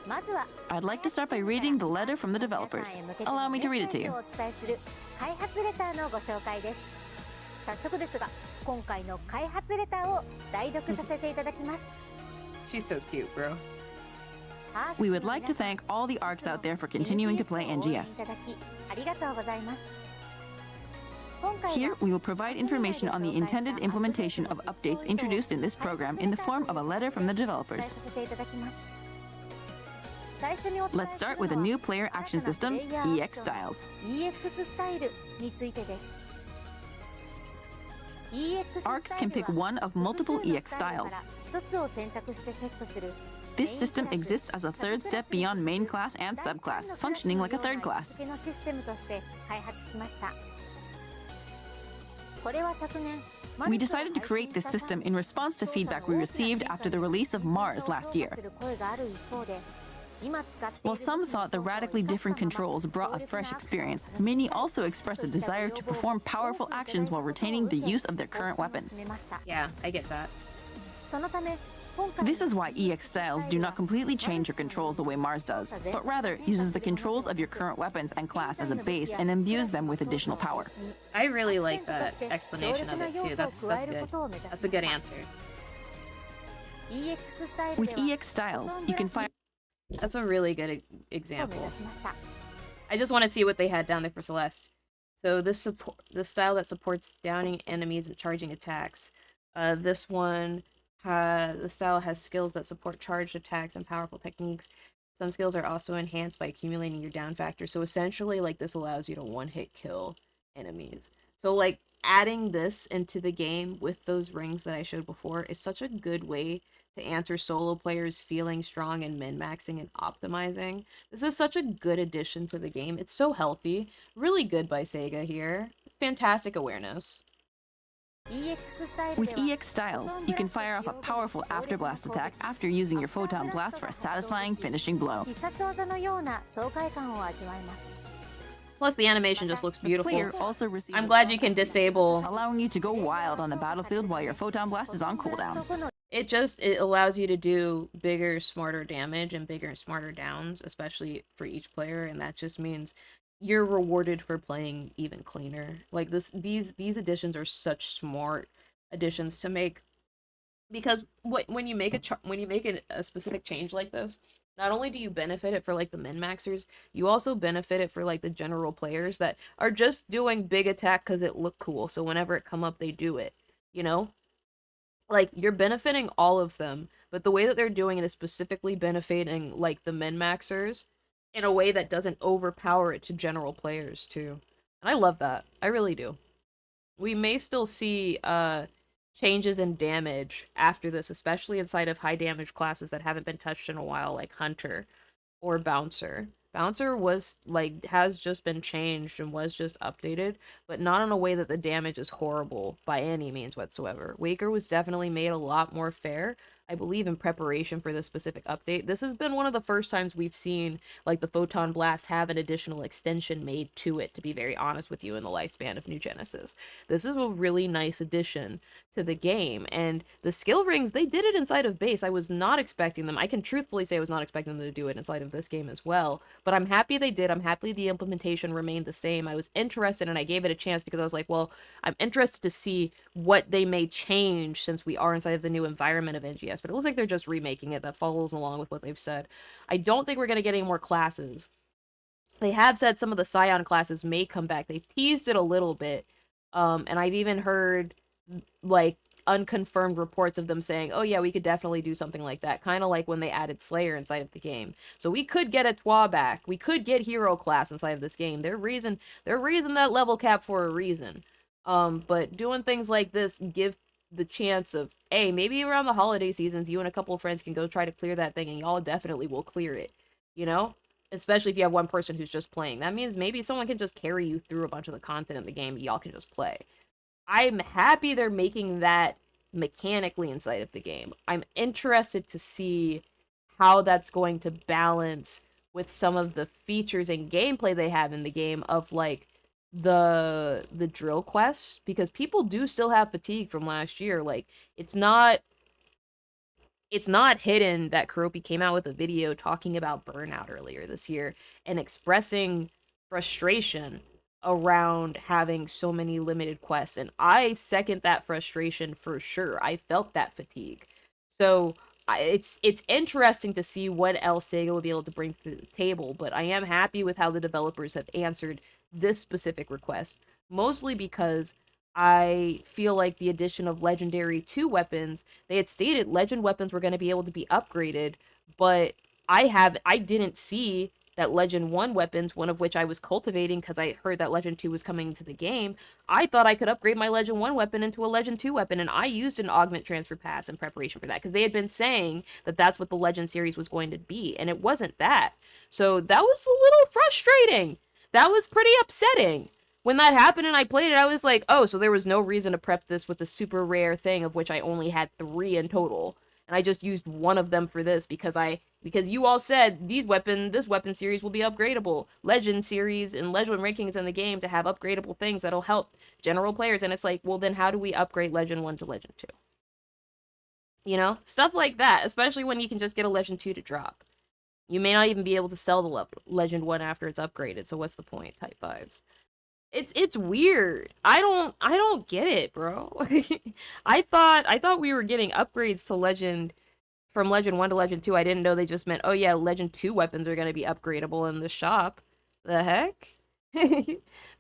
まずは I'd like to start by reading the letter from the developers. Allow me to read it to you. お伝えする開発レターのご紹介です。早速ですが、今回の開発レターを代読させていただきます。 She's so cute, bro. We would like to thank all the ARCs out there for continuing to play NGS. ありがとうございます。 Here, we will provide information on the intended implementation of updates introduced in this program in the form of a letter from the developers. Let's start with a new player action system, EX Styles. ARCs can pick one of multiple EX styles. This system exists as a third step beyond main class and subclass, functioning like a third class. We decided to create this system in response to feedback we received after the release of Mars last year. While some thought the radically different controls brought a fresh experience, many also expressed a desire to perform powerful actions while retaining the use of their current weapons. Yeah, I get that. This is why EX styles do not completely change your controls the way Mars does, but rather uses the controls of your current weapons and class as a base and imbues them with additional power. I really like that explanation of it too. That's good. That's a good answer. With EX styles, you can fire... That's a really good example. I just want to see what they had down there for Celeste. So this style that supports downing enemies and charging attacks. This one... the style has skills that support charged attacks and powerful techniques. Some skills are also enhanced by accumulating your down factor. So essentially, like, this allows you to one-hit kill enemies. So, like, adding this into the game with those rings that I showed before is such a good way to answer solo players feeling strong and min-maxing and optimizing. This is such a good addition to the game. It's so healthy. Really good by Sega here. Fantastic awareness. With EX styles, you can fire off a powerful afterblast attack after using your photon blast for a satisfying finishing blow. Plus, the animation just looks beautiful. The player also receives I'm glad you can disable... allowing you to go wild on the battlefield while your photon blast is on cooldown. It allows you to do bigger, smarter damage and bigger, smarter downs, especially for each player, and that just means you're rewarded for playing even cleaner. Like these additions are such smart additions to make, because when you make a specific change like this, not only do you benefit it for like the min-maxers, you also benefit it for like the general players that are just doing big attack because it looked cool. So whenever it come up, they do it. You know, like you're benefiting all of them, but the way that they're doing it is specifically benefiting like the min-maxers in a way that doesn't overpower it to general players too. And I love that. I really do. We may still see changes in damage after this, especially inside of high damage classes that haven't been touched in a while, like Hunter or Bouncer. Bouncer has just been changed and was just updated, but not in a way that the damage is horrible by any means whatsoever. Waker was definitely made a lot more fair, I believe, in preparation for this specific update. This has been one of the first times we've seen like the Photon Blast have an additional extension made to it, to be very honest with you, in the lifespan of New Genesis. This is a really nice addition to the game, and the skill rings, they did it inside of base. I was not expecting them. I can truthfully say I was not expecting them to do it inside of this game as well, but I'm happy they did. I'm happy the implementation remained the same. I was interested and I gave it a chance because I was like, well, I'm interested to see what they may change since we are inside of the new environment of NGS, but it looks like they're just remaking it. That follows along with what they've said. I don't think we're going to get any more classes. They have said some of the Scion classes may come back. They've teased it a little bit. And I've even heard, like, unconfirmed reports of them saying, oh yeah, we could definitely do something like that. Kind of like when they added Slayer inside of the game. So we could get a TWA back. We could get Hero class inside of this game. They're raising that level cap for a reason. But doing things like this give the chance of, hey, maybe around the holiday seasons, you and a couple of friends can go try to clear that thing, and y'all definitely will clear it, you know? Especially if you have one person who's just playing. That means maybe someone can just carry you through a bunch of the content in the game, y'all can just play. I'm happy they're making that mechanically inside of the game. I'm interested to see how that's going to balance with some of the features and gameplay they have in the game of, like, the drill quests, because people do still have fatigue from last year. Like, it's not hidden that Kuropi came out with a video talking about burnout earlier this year and expressing frustration around having so many limited quests. And I second that frustration for sure. I felt that fatigue. So it's interesting to see what else Sega will be able to bring to the table, but I am happy with how the developers have answered this specific request, mostly because I feel like the addition of Legendary 2 weapons, they had stated Legend weapons were going to be able to be upgraded, but I didn't see that Legend 1 weapons, one of which I was cultivating because I heard that Legend 2 was coming to the game. I thought I could upgrade my Legend 1 weapon into a Legend 2 weapon, and I used an Augment Transfer Pass in preparation for that, because they had been saying that that's what the Legend series was going to be, and it wasn't that. So that was a little frustrating. That was pretty upsetting. When that happened and I played it, I was like, oh, so there was no reason to prep this with a super rare thing, of which I only had 3 in total. And I just used one of them for this because you all said this weapon series will be upgradable. Legend series and Legend rankings in the game to have upgradable things that'll help general players. And it's like, well, then how do we upgrade Legend 1 to Legend 2? You know, stuff like that, especially when you can just get a Legend 2 to drop. You may not even be able to sell the Legend 1 after it's upgraded, so what's the point type vibes. It's weird. I don't get it, bro. I thought we were getting upgrades to Legend from Legend 1 to Legend 2. I didn't know they just meant, oh yeah, Legend 2 weapons are going to be upgradable in the shop. The heck?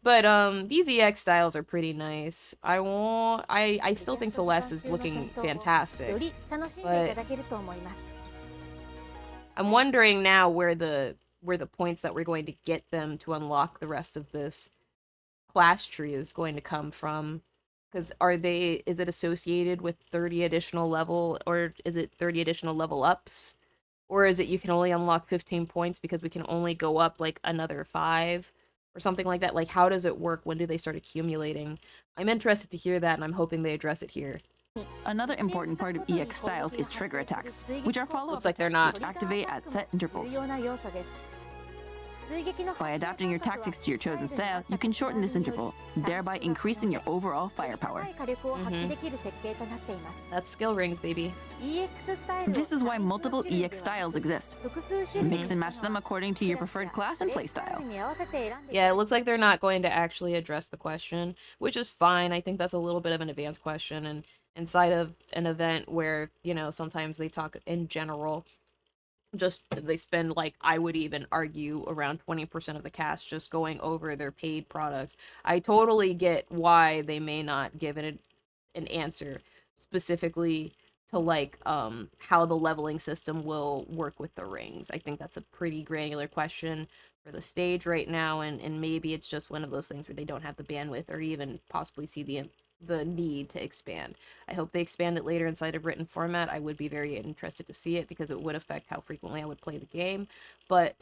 But these EX styles are pretty nice. I still think Celeste is looking fantastic. But I'm wondering now where the points that we're going to get them to unlock the rest of this class tree is going to come from, because is it associated with 30 additional level, or is it 30 additional level ups, or is it you can only unlock 15 points because we can only go up like another 5 or something like that? Like, how does it work? When do they start accumulating? I'm interested to hear that, and I'm hoping they address it here. Another important part of EX styles is trigger attacks, which are follow-up Looks like they're not. that activate at set intervals. By adapting your tactics to your chosen style, you can shorten this interval, thereby increasing your overall firepower. That's skill rings, baby. This is why multiple EX styles exist. Mix and match them according to your preferred class and playstyle. Yeah, it looks like they're not going to actually address the question, which is fine. I think that's a little bit of an advanced question, and inside of an event where, you know, sometimes they talk in general, just they spend, like, I would even argue around 20% of the cast just going over their paid products. I totally get why they may not give an answer specifically to, like, how the leveling system will work with the rings. I think that's a pretty granular question for the stage right now, and maybe it's just one of those things where they don't have the bandwidth or even possibly see the need to expand. I hope they expand it later inside of written format. I would be very interested to see it because it would affect how frequently I would play the game. But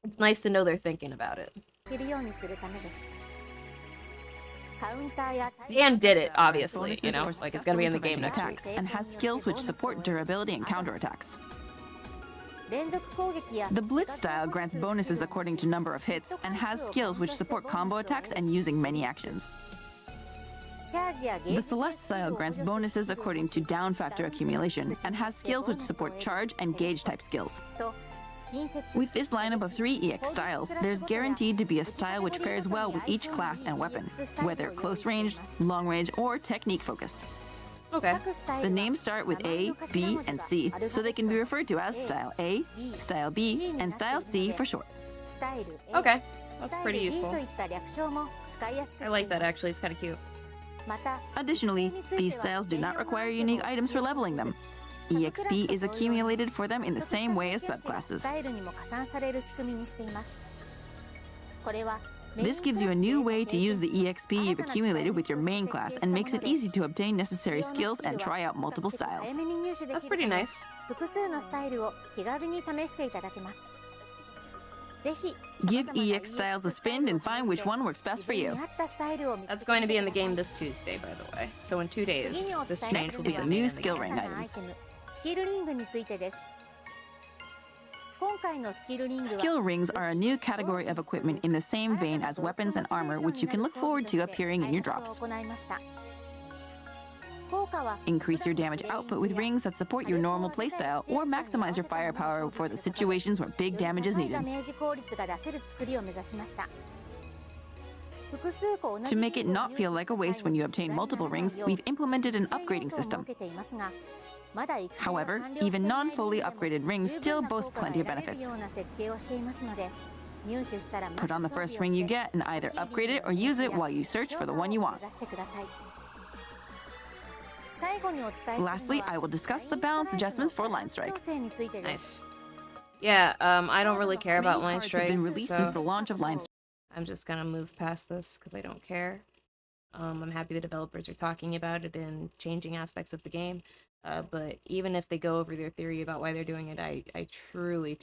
it's nice to know they're thinking about it. Dan did it, obviously, you know, like it's gonna be in the game next week. And has skills which support durability and counterattacks. The Blitz style grants bonuses according to number of hits and has skills which support combo attacks and using many actions. The Celeste style grants bonuses according to down factor accumulation and has skills which support charge and gauge type skills. With this lineup of 3 EX styles, there's guaranteed to be a style which pairs well with each class and weapon, whether close range, long range, or technique focused. Okay. The names start with A, B, and C, so they can be referred to as Style A, Style B, and Style C for short. Okay. That's pretty useful. I like that actually, it's kind of cute. Additionally, these styles do not require unique items for leveling them. EXP is accumulated for them in the same way as subclasses. This gives you a new way to use the EXP you've accumulated with your main class and makes it easy to obtain necessary skills and try out multiple styles. That's pretty nice. Give EX styles a spin and find which one works best for you. That's going to be in the game this Tuesday, by the way. So in 2 days, this change will be the new skill ring items. Skill rings are a new category of equipment in the same vein as weapons and armor, which you can look forward to appearing in your drops. Increase your damage output with rings that support your normal playstyle, or maximize your firepower for the situations where big damage is needed. To make it not feel like a waste when you obtain multiple rings, we've implemented an upgrading system. However, even non-fully upgraded rings still boast plenty of benefits. Put on the first ring you get and either upgrade it or use it while you search for the one you want. Lastly, I will discuss the balance adjustments for Line Strike. Nice. Yeah, I don't really care about Line Strike. Have been released since the launch of Line Strike. I'm just gonna move past this because I don't care. I'm happy the developers are talking about it and changing aspects of the game. But even if they go over their theory about why they're doing it, I truly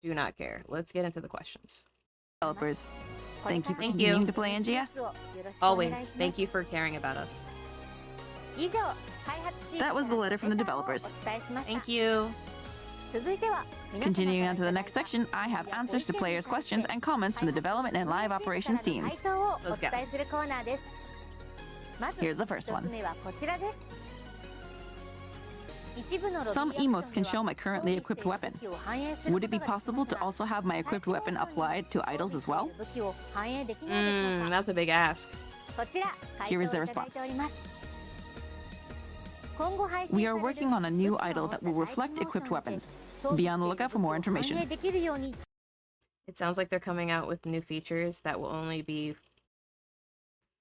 do not care. Let's get into the questions. Developers, thank you for continuing to play NGS. Always. Thank you for caring about us. That was the letter from the developers. Thank you. Continuing on to the next section, I have answers to players' questions and comments from the development and live operations teams. Let's go. Here's the first one. Some emotes can show my currently equipped weapon. Would it be possible to also have my equipped weapon applied to idols as well? That's a big ask. Here is the response. We are working on a new idol that will reflect equipped weapons. Be on the lookout for more information. It sounds like they're coming out with new features that will only be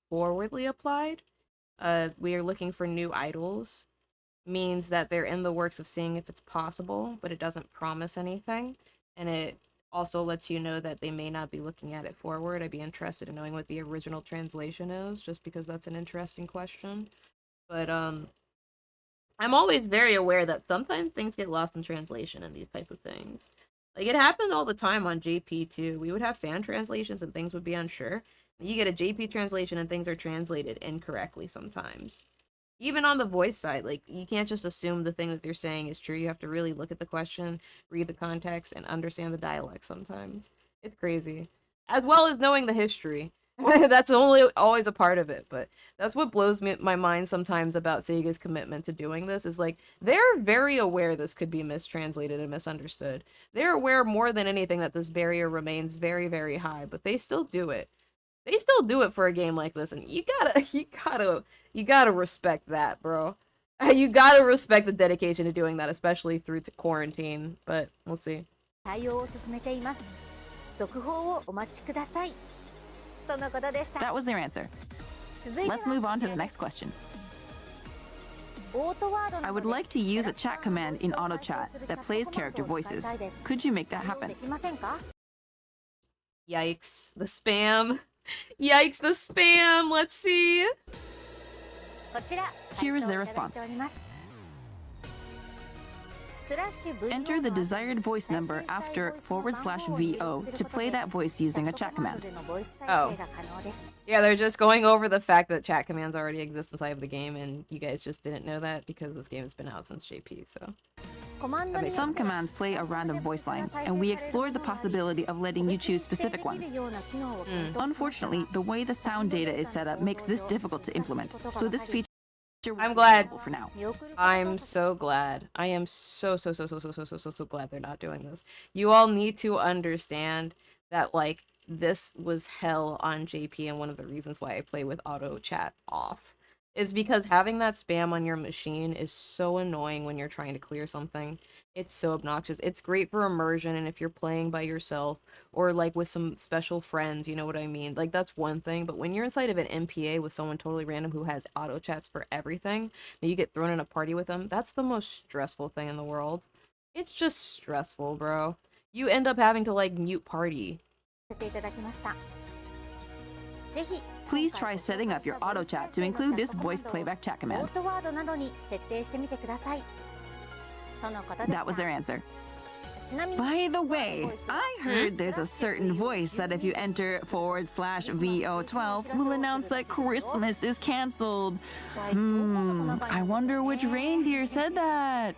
forwardly applied. We are looking for new idols. Means that they're in the works of seeing if it's possible, but it doesn't promise anything. And it also lets you know that they may not be looking at it forward. I'd be interested in knowing what the original translation is, just because that's an interesting question. But I'm always very aware that sometimes things get lost in translation and these type of things. Like, it happened all the time on JP too. We would have fan translations and things would be unsure. You get a JP translation and things are translated incorrectly sometimes. Even on the voice side, like, you can't just assume the thing that they're saying is true. You have to really look at the question, read the context, and understand the dialect sometimes. It's crazy. As well as knowing the history. That's always a part of it, but that's what blows my mind sometimes about Sega's commitment to doing this, is like, they're very aware this could be mistranslated and misunderstood. They're aware more than anything that this barrier remains very, very high, but they still do it. They still do it for a game like this, and you gotta respect that, bro. You gotta respect the dedication to doing that, especially through to quarantine, but we'll see. That was their answer. Let's move on to the next question. I would like to use a chat command in auto chat that plays character voices. Could you make that happen? Yikes, the spam. Yikes, the spam. Let's see. Here is their response. Enter the desired voice number after /VO to play that voice using a chat command. Oh. Yeah, they're just going over the fact that chat commands already exist inside of the game, and you guys just didn't know that because this game has been out since JP, so. Some commands play a random voice line, and we explored the possibility of letting you choose specific ones. Unfortunately, the way the sound data is set up makes this difficult to implement, so this feature Mr. I'm glad. For now. I'm so glad. I am so glad they're not doing this. You all need to understand that, like, this was hell on JP, and one of the reasons why I play with auto chat off is because having that spam on your machine is so annoying when you're trying to clear something. It's so obnoxious. It's great for immersion, and if you're playing by yourself or like with some special friends, you know what I mean? Like, that's one thing, but when you're inside of an MPA with someone totally random who has auto chats for everything, and you get thrown in a party with them, that's the most stressful thing in the world. It's just stressful, bro. You end up having to, like, mute party. Please try setting up your auto chat to include this voice playback chat command. That was their answer. By the way, I heard there's a certain voice that if you enter /VO12 will announce that Christmas is canceled. I wonder which reindeer said that.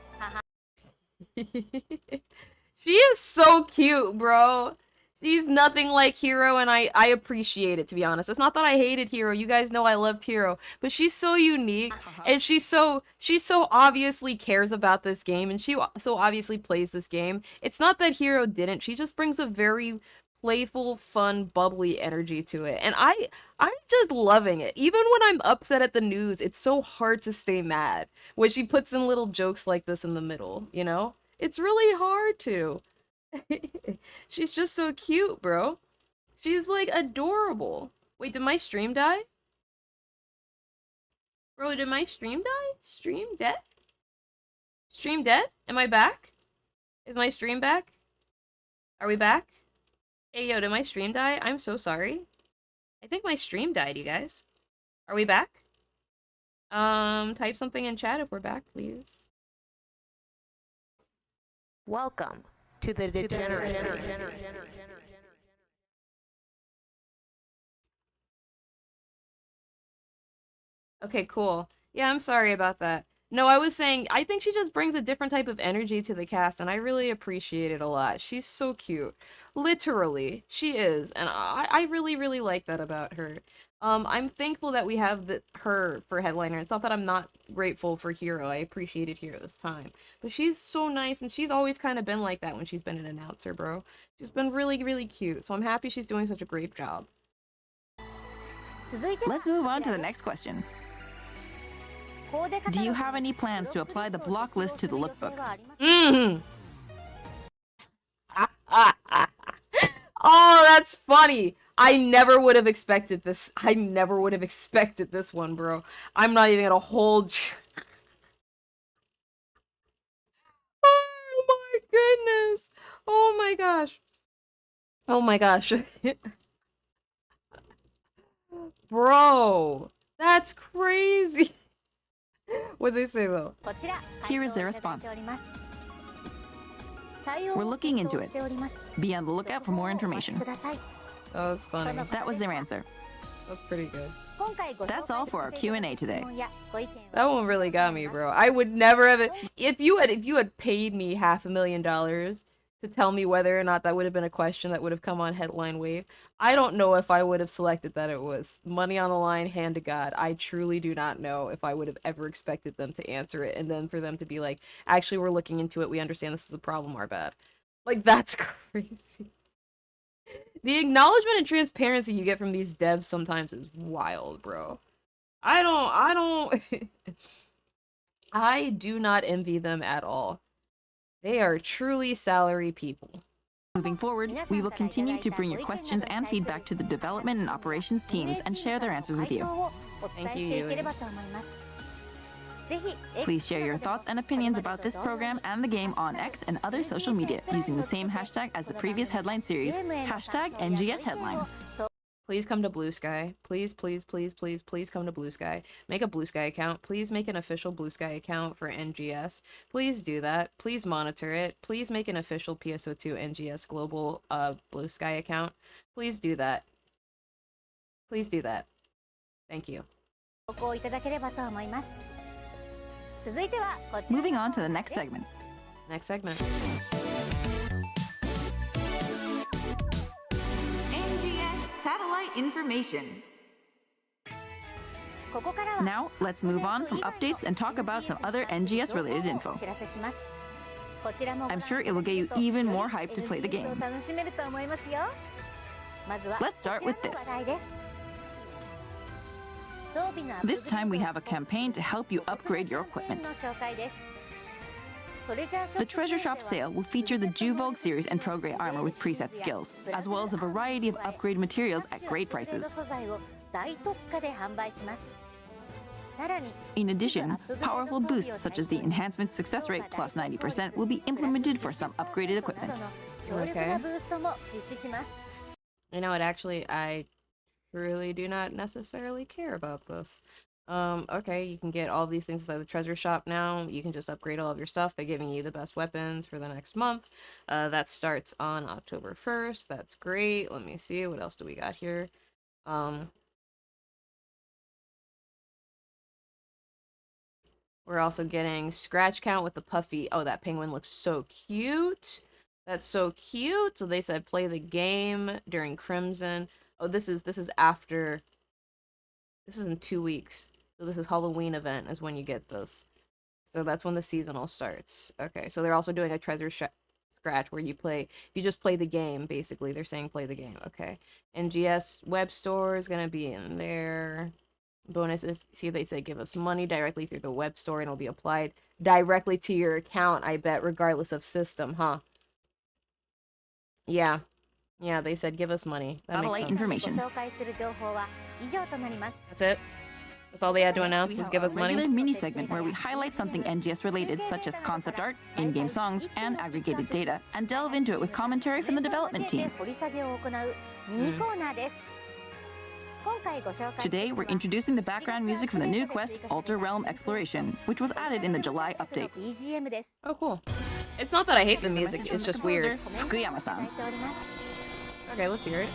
She is so cute, bro. She's nothing like Hero, and I appreciate it, to be honest. It's not that I hated Hero. You guys know I loved Hero, but she's so unique, and she so obviously cares about this game, and she so obviously plays this game. It's not that Hero didn't. She just brings a very playful, fun, bubbly energy to it, and I'm just loving it. Even when I'm upset at the news, it's so hard to stay mad when she puts in little jokes like this in the middle, you know? It's really hard to. She's just so cute, bro. She's, like, adorable. Wait, did my stream die? Bro, did my stream die? Stream dead? Stream dead? Am I back? Is my stream back? Are we back? Hey, yo, did my stream die? I'm so sorry. I think my stream died, you guys. Are we back? Type something in chat if we're back, please. Welcome to the degeneracy. Okay, cool. Yeah, I'm sorry about that. No, I was saying, I think she just brings a different type of energy to the cast, and I really appreciate it a lot. She's so cute. Literally, she is, and I really, really like that about her. I'm thankful that we have her for headliner. It's not that I'm not grateful for Hero. I appreciated Hero's time. But she's so nice, and she's always kind of been like that when she's been an announcer, bro. She's been really, really cute, so I'm happy she's doing such a great job. Let's move on to the next question. Do you have any plans to apply the block list to the lookbook? Oh, that's funny. I never would have expected this. I never would have expected this one, bro. I'm not even gonna hold you. Oh my goodness. Oh my gosh. Oh my gosh. Bro, that's crazy. What'd they say though? Here is their response. We're looking into it. Be on the lookout for more information. Oh, that's funny. That was their answer. That's pretty good. That's all for our Q&A today. That one really got me, bro. I would never have if you had paid me $500,000 to tell me whether or not that would have been a question that would have come on Headline Wave. I don't know if I would have selected that it was. Money on the line, hand to God. I truly do not know if I would have ever expected them to answer it, and then for them to be like, actually, we're looking into it. We understand this is a problem, our bad. Like, that's crazy. The acknowledgement and transparency you get from these devs sometimes is wild, bro. I do not envy them at all. They are truly salary people. Moving forward, we will continue to bring your questions and feedback to the development and operations teams and share their answers with you. Thank you, Yui. Please share your thoughts and opinions about this program and the game on X and other social media using the same hashtag as the previous headline series, hashtag NGS headline. Please come to Blue Sky. Please, please, please, please, please come to Blue Sky. Make a Blue Sky account. Please make an official Blue Sky account for NGS. Please do that. Please monitor it. Please make an official PSO2 NGS global Blue Sky account. Please do that. Please do that. Thank you. Moving on to the next segment. Next segment. NGS satellite information. Now, let's move on from updates and talk about some other NGS-related info. I'm sure it will get you even more hyped to play the game. Let's start with this. This time we have a campaign to help you upgrade your equipment. The Treasure Shop sale will feature the Juvogue series and Prograde armor with preset skills, as well as a variety of upgrade materials at great prices. In addition, powerful boosts such as the enhancement success rate plus 90% will be implemented for some upgraded equipment. Okay. You know what, actually, I really do not necessarily care about this. Okay, you can get all these things inside the treasure shop now. You can just upgrade all of your stuff. They're giving you the best weapons for the next month. That starts on October 1st. That's great. Let me see. What else do we got here? We're also getting scratch count with the puffy. Oh, that penguin looks so cute. That's so cute. So they said play the game during Crimson. Oh, this is after. This is in 2 weeks. So this is Halloween event is when you get this. So that's when the seasonal starts. Okay, so they're also doing a treasure scratch where you just play the game, basically. They're saying play the game. Okay. NGS web store is going to be in there. Bonuses, see, they say give us money directly through the web store and it'll be applied directly to your account, I bet, regardless of system, huh? Yeah. Yeah, they said give us money. That makes sense. Information. That's it? That's all they had to announce was give us money? Regular mini segment where we highlight something NGS related, such as concept art, in-game songs, and aggregated data, and delve into it with commentary from the development team. Today, we're introducing the background music from the new quest, Alter Realm Exploration, which was added in the July update. Oh, cool. It's not that I hate the music, it's just weird. Fukuyama-san. Okay, let's hear it.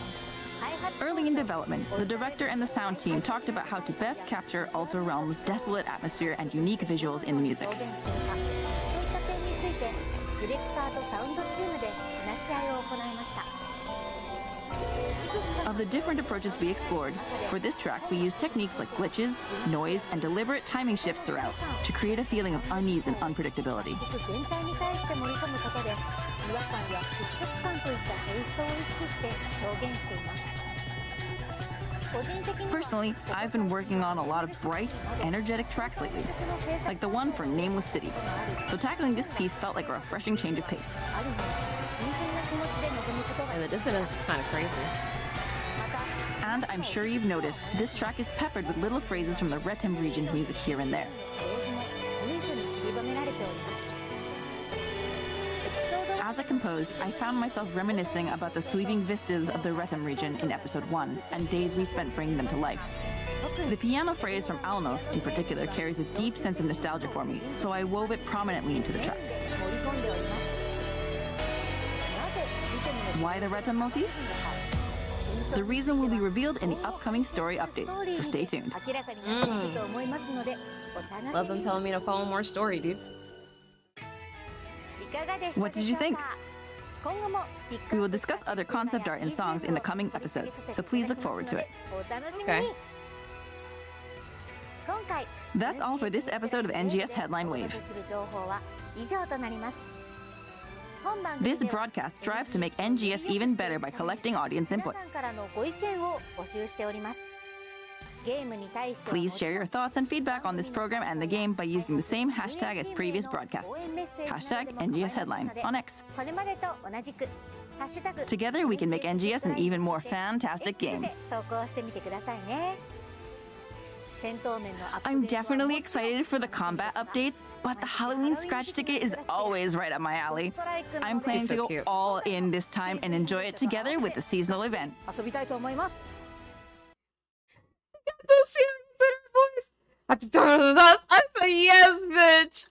Early in development, the director and the sound team talked about how to best capture Alter Realm's desolate atmosphere and unique visuals in the music. Of the different approaches we explored, for this track we used techniques like glitches, noise, and deliberate timing shifts throughout to create a feeling of unease and unpredictability. Personally, I've been working on a lot of bright, energetic tracks lately, like the one for Nameless City, so tackling this piece felt like a refreshing change of pace. And the dissonance is kind of crazy. And I'm sure you've noticed, this track is peppered with little phrases from the Retem region's music here and there. As I composed, I found myself reminiscing about the sweeping vistas of the Retem region in episode 1, and days we spent bringing them to life. The piano phrase from Alnos, in particular, carries a deep sense of nostalgia for me, so I wove it prominently into the track. Why the Retem motif? The reason will be revealed in the upcoming story updates, so stay tuned. Love them telling me to follow more story, dude. What did you think? We will discuss other concept art and songs in the coming episodes, so please look forward to it. Okay. That's all for this episode of NGS Headline Wave. This broadcast strives to make NGS even better by collecting audience input. Please share your thoughts and feedback on this program and the game by using the same hashtag as previous broadcasts. Hashtag NGS Headline on X. Together we can make NGS an even more fantastic game. I'm definitely excited for the combat updates, but the Halloween scratch ticket is always right up my alley. I'm planning to go all in this time and enjoy it together with the seasonal event. Those serious in her voice. I said yes, bitch.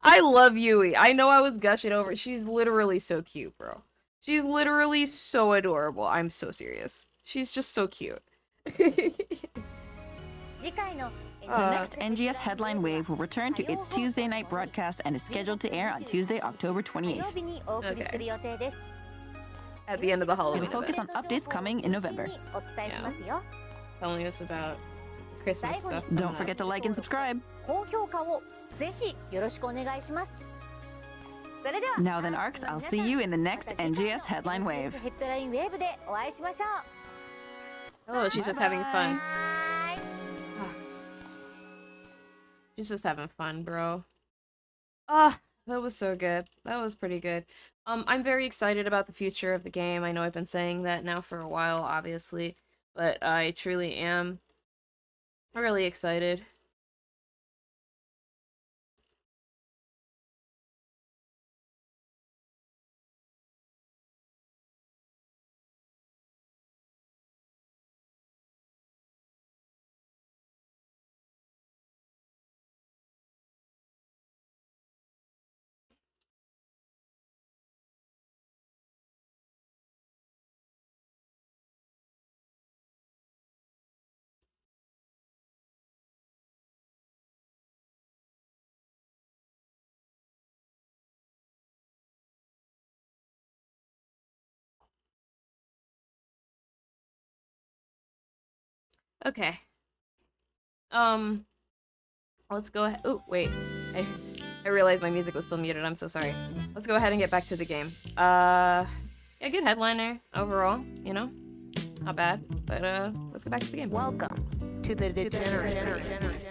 I love Yui. I know I was gushing over. She's literally so cute, bro. She's literally so adorable. I'm so serious. She's just so cute. The next NGS Headline Wave will return to its Tuesday night broadcast and is scheduled to air on Tuesday, October 28th. Okay. At the end of the Halloween It will focus on updates coming in November. Yeah. Telling us about Christmas stuff. Don't forget to like and subscribe. 高評価をぜひよろしくお願いします。それでは Now then, ARCs, I'll see you in the next NGS headline wave. NGS ヘッドラインウェーブでお会いしましょう。 Oh, she's just having fun. バイバイ。 She's just having fun, bro. Ah, that was so good. That was pretty good. I'm very excited about the future of the game. I know I've been saying that now for a while, obviously, but I truly am really excited. Okay. Let's go ahead. Oh, wait. I realized my music was still muted. I'm so sorry. Let's go ahead and get back to the game. Yeah, good headliner overall, you know? Not bad, but let's get back to the game. Welcome to the degeneracy.